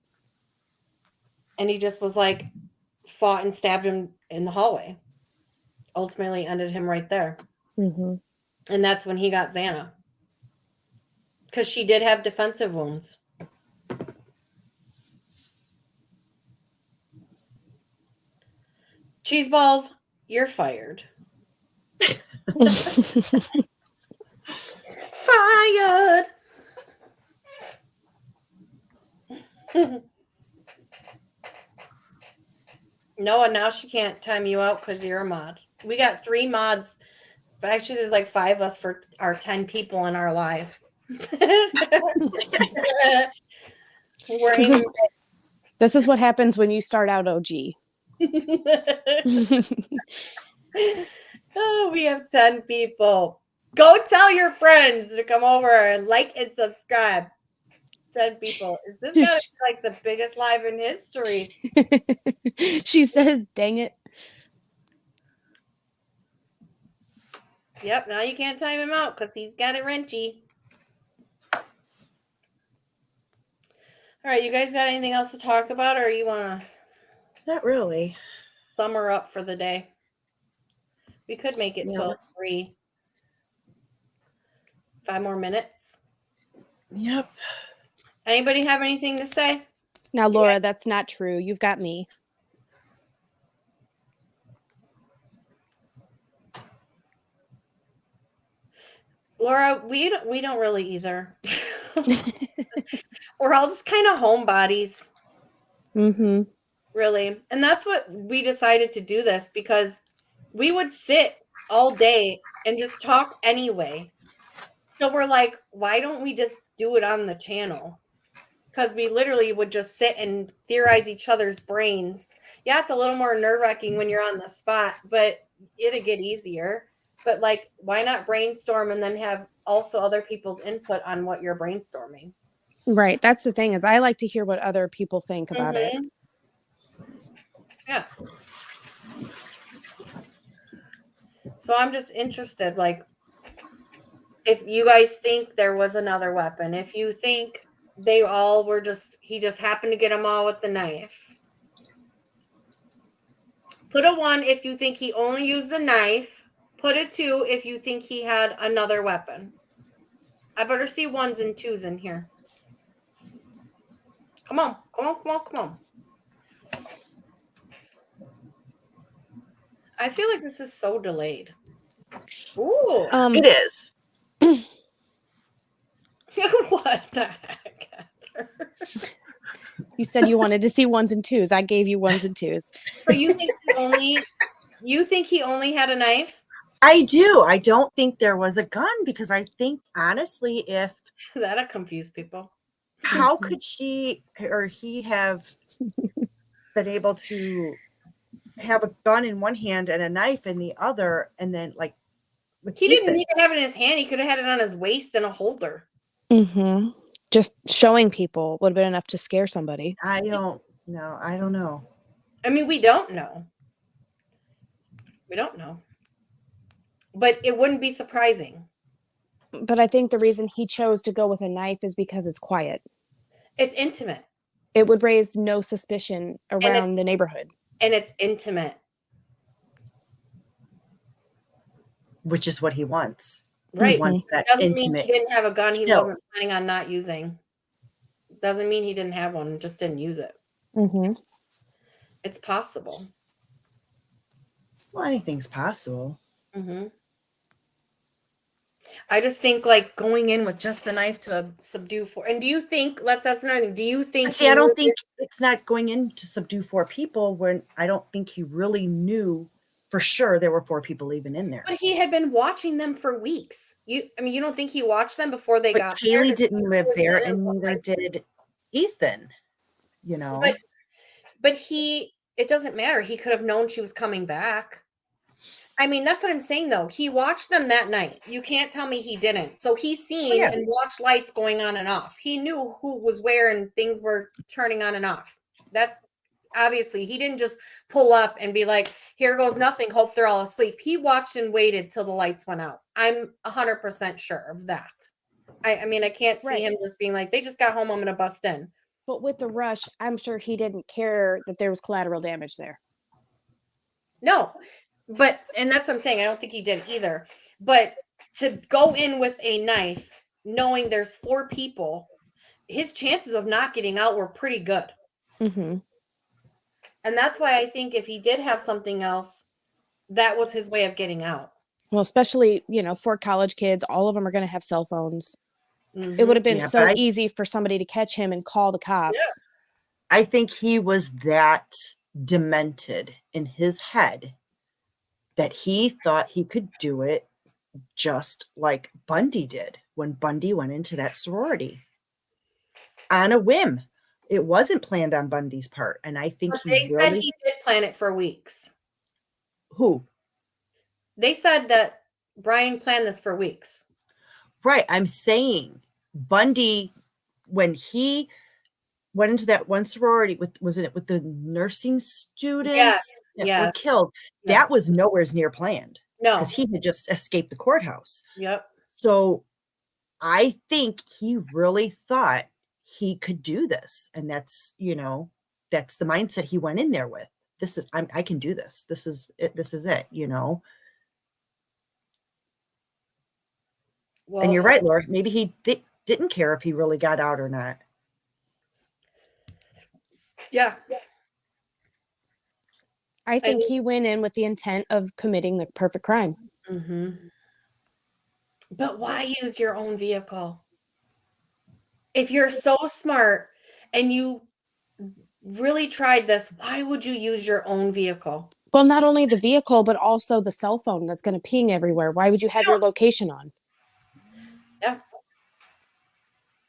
and he just was like fought and stabbed him in the hallway. Ultimately ended him right there.
Mm-hmm.
And that's when he got Xana. Because she did have defensive wounds. Cheese balls, you're fired. Fired. Noah, now she can't time you out because you're a mod. We got 3 mods. Actually, there's like 5 of us for our 10 people in our live.
This is what happens when you start out OG.
Oh, we have 10 people. Go tell your friends to come over and like and subscribe. 10 people. Is this gotta be like the biggest live in history?
She says, dang it.
Yep, now you can't time him out because he's got it wrenchy. All right, you guys got anything else to talk about, or you want to
Not really.
sum her up for the day? We could make it till 3. 5 more minutes.
Yep.
Anybody have anything to say?
Now, Laura, that's not true. You've got me.
Laura, we don't really either. We're all just kind of homebodies,
Mm-hmm.
really. And that's what we decided to do this because we would sit all day and just talk anyway. So we're like, why don't we just do it on the channel? Because we literally would just sit and theorize each other's brains. Yeah, it's a little more nerve-wracking when you're on the spot, but it'd get easier. But like, why not brainstorm and then have also other people's input on what you're brainstorming?
Right. That's the thing is I like to hear what other people think about it.
Mhm. Yeah. So I'm just interested, like, if you guys think there was another weapon, if you think they all were he just happened to get them all with the knife. Put a 1 if you think he only used the knife. Put a 2 if you think he had another weapon. I better see 1s and 2s in here. Come on, come on, come on, come on. I feel like this is so delayed. Ooh.
It is.
What the heck, Heather?
You said you wanted to see 1s and 2s. I gave you 1s and 2s.
So you think he only had a knife?
I do. I don't think there was a gun because I think honestly, if
That'll confuse people.
how
Mhm.
could she or he have been able to have a gun in one hand and a knife in the other, and then like with
He didn't
Ethan,
need to have it in his hand. He could have had it on his waist in a holder.
Mm-hmm. Just showing people would have been enough to scare somebody.
I don't know. I don't know.
I mean, we don't know. We don't know. But it wouldn't be surprising.
But I think the reason he chose to go with a knife is because it's quiet.
It's intimate.
It would raise no suspicion around the neighborhood.
And it's intimate.
Which is what he wants.
Right.
He wants that
Doesn't mean
intimate
he didn't have a gun he
kill.
wasn't planning on not using. Doesn't mean he didn't have one, just didn't use it.
Mm-hmm.
It's possible.
Well, anything's possible.
Mm-hmm. I just think like going in with just the knife to subdue four. And do you think that's another thing? Do you think
But see, I don't think it's not going in to subdue 4 people when I don't think he really knew for sure there were 4 people even in there.
But he had been watching them for weeks. You don't think he watched them before they
But
got there?
Kaylee didn't live there, and neither did Ethan. You know,
But it doesn't matter. He could have known she was coming back. I mean, that's what I'm saying, though. He watched them that night. You can't tell me he didn't. So he's seen and watched lights going on and off. He knew who was where and things were turning on and off. That's obviously, he didn't just pull up and be like, here goes nothing. Hope they're all asleep. He watched and waited till the lights went out. I'm 100% sure of that. I mean, I can't see him just being like, they just got home. I'm going to bust in.
But with the rush, I'm sure he didn't care that there was collateral damage there.
No, and that's what I'm saying. I don't think he did either. But to go in with a knife, knowing there's 4 people, his chances of not getting out were pretty good.
Mm-hmm.
And that's why I think if he did have something else, that was his way of getting out.
Well, especially, 4 college kids, all of them are going to have cell phones.
Mm-hmm.
It would have been so easy for somebody to catch him and call the cops.
Yeah. I think he was that demented in his head that he thought he could do it just like Bundy did when Bundy went into that sorority on a whim. It wasn't planned on Bundy's part, and I think
they said he did plan it for weeks.
Who?
They said that Brian planned this for weeks.
Right. I'm saying Bundy, when he went into that one sorority with the nursing students that were killed, that was nowhere near planned.
No,
because he had just escaped the courthouse.
Yep.
So I think he really thought he could do this, and that's that's the mindset he went in there with. This is I can do this. This is it. This is it. Well, and you're right, Laura. Maybe he didn't care if he really got out or not.
Yeah.
I think he went in with the intent of committing the perfect crime.
Mm-hmm. But why use your own vehicle? If you're so smart and you really tried this, why would you use your own vehicle?
Well, not only the vehicle, but also the cell phone that's going to ping everywhere. Why would you have your location on?
Yeah.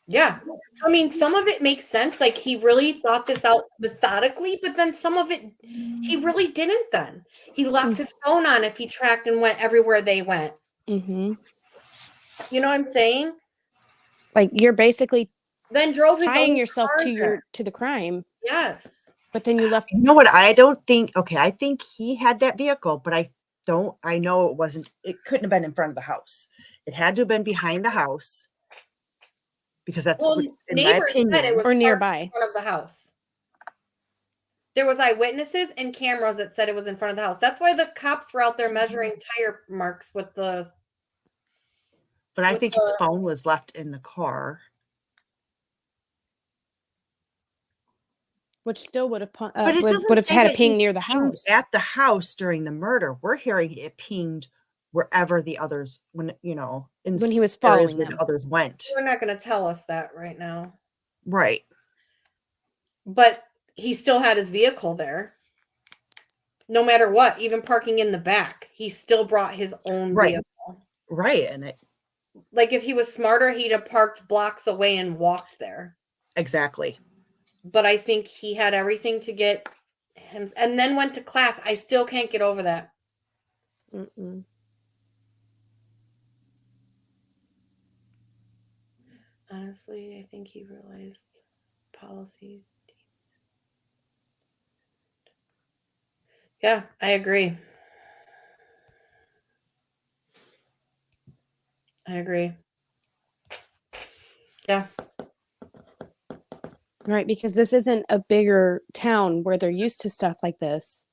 Yeah. So, I mean, some of it makes sense. Like, he really thought this out methodically, but then some of it, he really didn't then. He left his phone on if he tracked and went everywhere they went.
Mm-hmm.
You know what I'm saying?
Like, you're basically
Then drove his
tying
own
yourself
car there.
to the crime,
Yes.
but then you left.
You know what? I don't think, okay, I think he had that vehicle, but I know it couldn't have been in front of the house. It had to have been behind the house because that's
Well,
what, in my
neighbors said it
opinion.
was
Or
parked
nearby.
in front of the house. There was eyewitnesses and cameras that said it was in front of the house. That's why the cops were out there measuring tire marks with the.
But I
with
think his
the
phone was left in the car.
Which still would have
But it
would
doesn't
have
say
had a
that
ping
he
near the
pinged
house.
at the house during the murder. We're hearing it pinged wherever the others, in
When he was
areas
following
where
them.
the others went.
They're not going to tell us that right now.
Right.
But he still had his vehicle there. No matter what, even parking in the back, he still brought his own
Right.
vehicle.
Right. And
Like, if he was smarter, he'd have parked blocks away and walked there.
exactly.
But I think he had everything to get him, and then went to class. I still can't get over that.
Mm-mm.
Honestly, I think he realized policies. Yeah, I agree. I agree. Yeah.
Right, because this isn't a bigger town where they're used to stuff like this.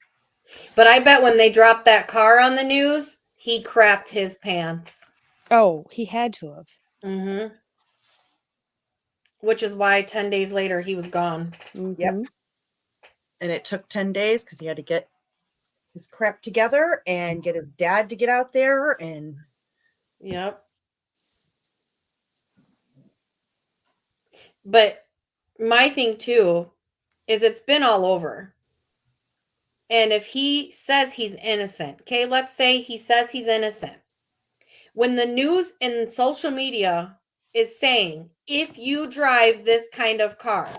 But I bet when they dropped that car on the news, he crapped his pants.
Oh, he had to have.
Mm-hmm. Which is why 10 days later he was gone.
Mm-hmm.
Yep. And it took 10 days because he had to get his crap together and get his dad to get out there. And
Yep. But my thing too is it's been all over. And if he says he's innocent, okay, let's say he says he's innocent. When the news and social media is saying, if you drive this kind of car,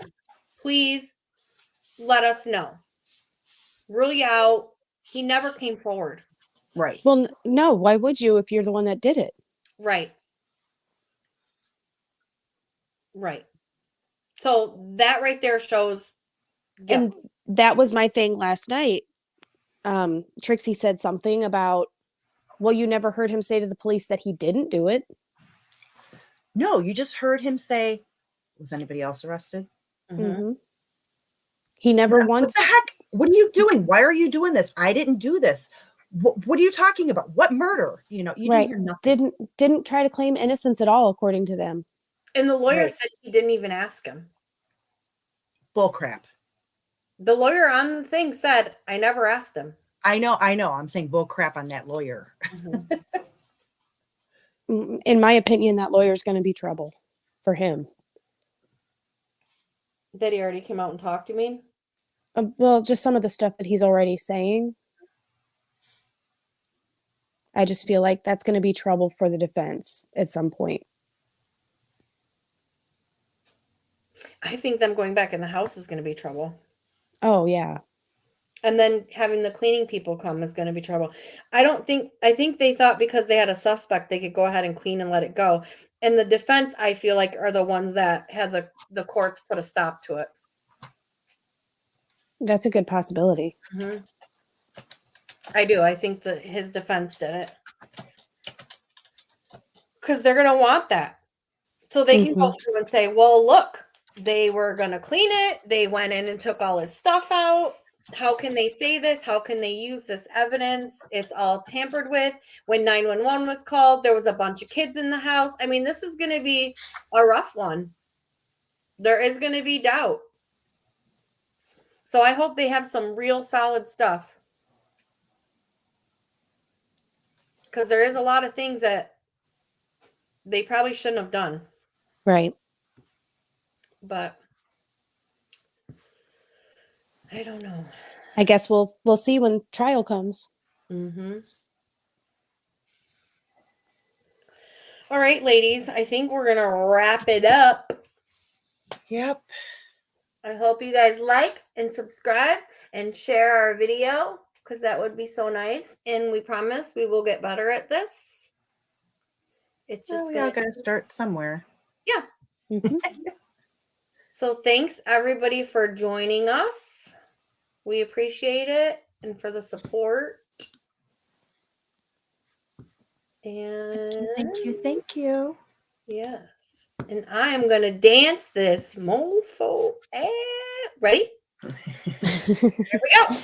please let us know. Rule you out. He never came forward.
right.
Well, no, why would you if you're the one that did it?
Right. Right. So that right there shows guilt.
And that was my thing last night. Trixie said something about, well, you never heard him say to the police that he didn't do it.
No, you just heard him say, was anybody else arrested?
Mhm.
Mm-hmm. He never
What
once.
the heck? What are you doing? Why are you doing this? I didn't do this. What are you talking about? What murder? You
Right.
didn't hear nothing.
Didn't try to claim innocence at all, according to them.
And the lawyer
Right.
said he didn't even ask him.
Bull crap.
The lawyer on the thing said, I never asked him.
I know. I'm saying bull crap on that lawyer.
In my opinion, that lawyer's going to be trouble for him.
That he already came out and talked, you mean?
Well, just some of the stuff that he's already saying. I just feel like that's going to be trouble for the defense at some point.
I think them going back in the house is going to be trouble.
Oh, yeah.
And then having the cleaning people come is going to be trouble. I think they thought because they had a suspect, they could go ahead and clean and let it go. And the defense, I feel like, are the ones that had the courts put a stop to it.
That's a good possibility.
Mm-hmm. I do. I think that his defense did it. Because they're going to want that. So they can go through and say, well, look, they were going to clean it. They went in and took all his stuff out. How can they say this? How can they use this evidence? It's all tampered with. When 911 was called, there was a bunch of kids in the house. I mean, this is going to be a rough one. There is going to be doubt. So I hope they have some real solid stuff. Because there is a lot of things that they probably shouldn't have done.
Right.
But I don't know.
I guess we'll see when trial comes.
Mm-hmm. All right, ladies. I think we're gonna wrap it up.
Yep.
I hope you guys like and subscribe and share our video because that would be so nice. And we promise we will get better at this. It's
Well,
just
we all gotta start somewhere.
yeah.
Mhm.
So thanks everybody for joining us. We appreciate it and for the support. And
Thank you. Thank you.
yes. And I am gonna dance this mofo. Ready? Here we go.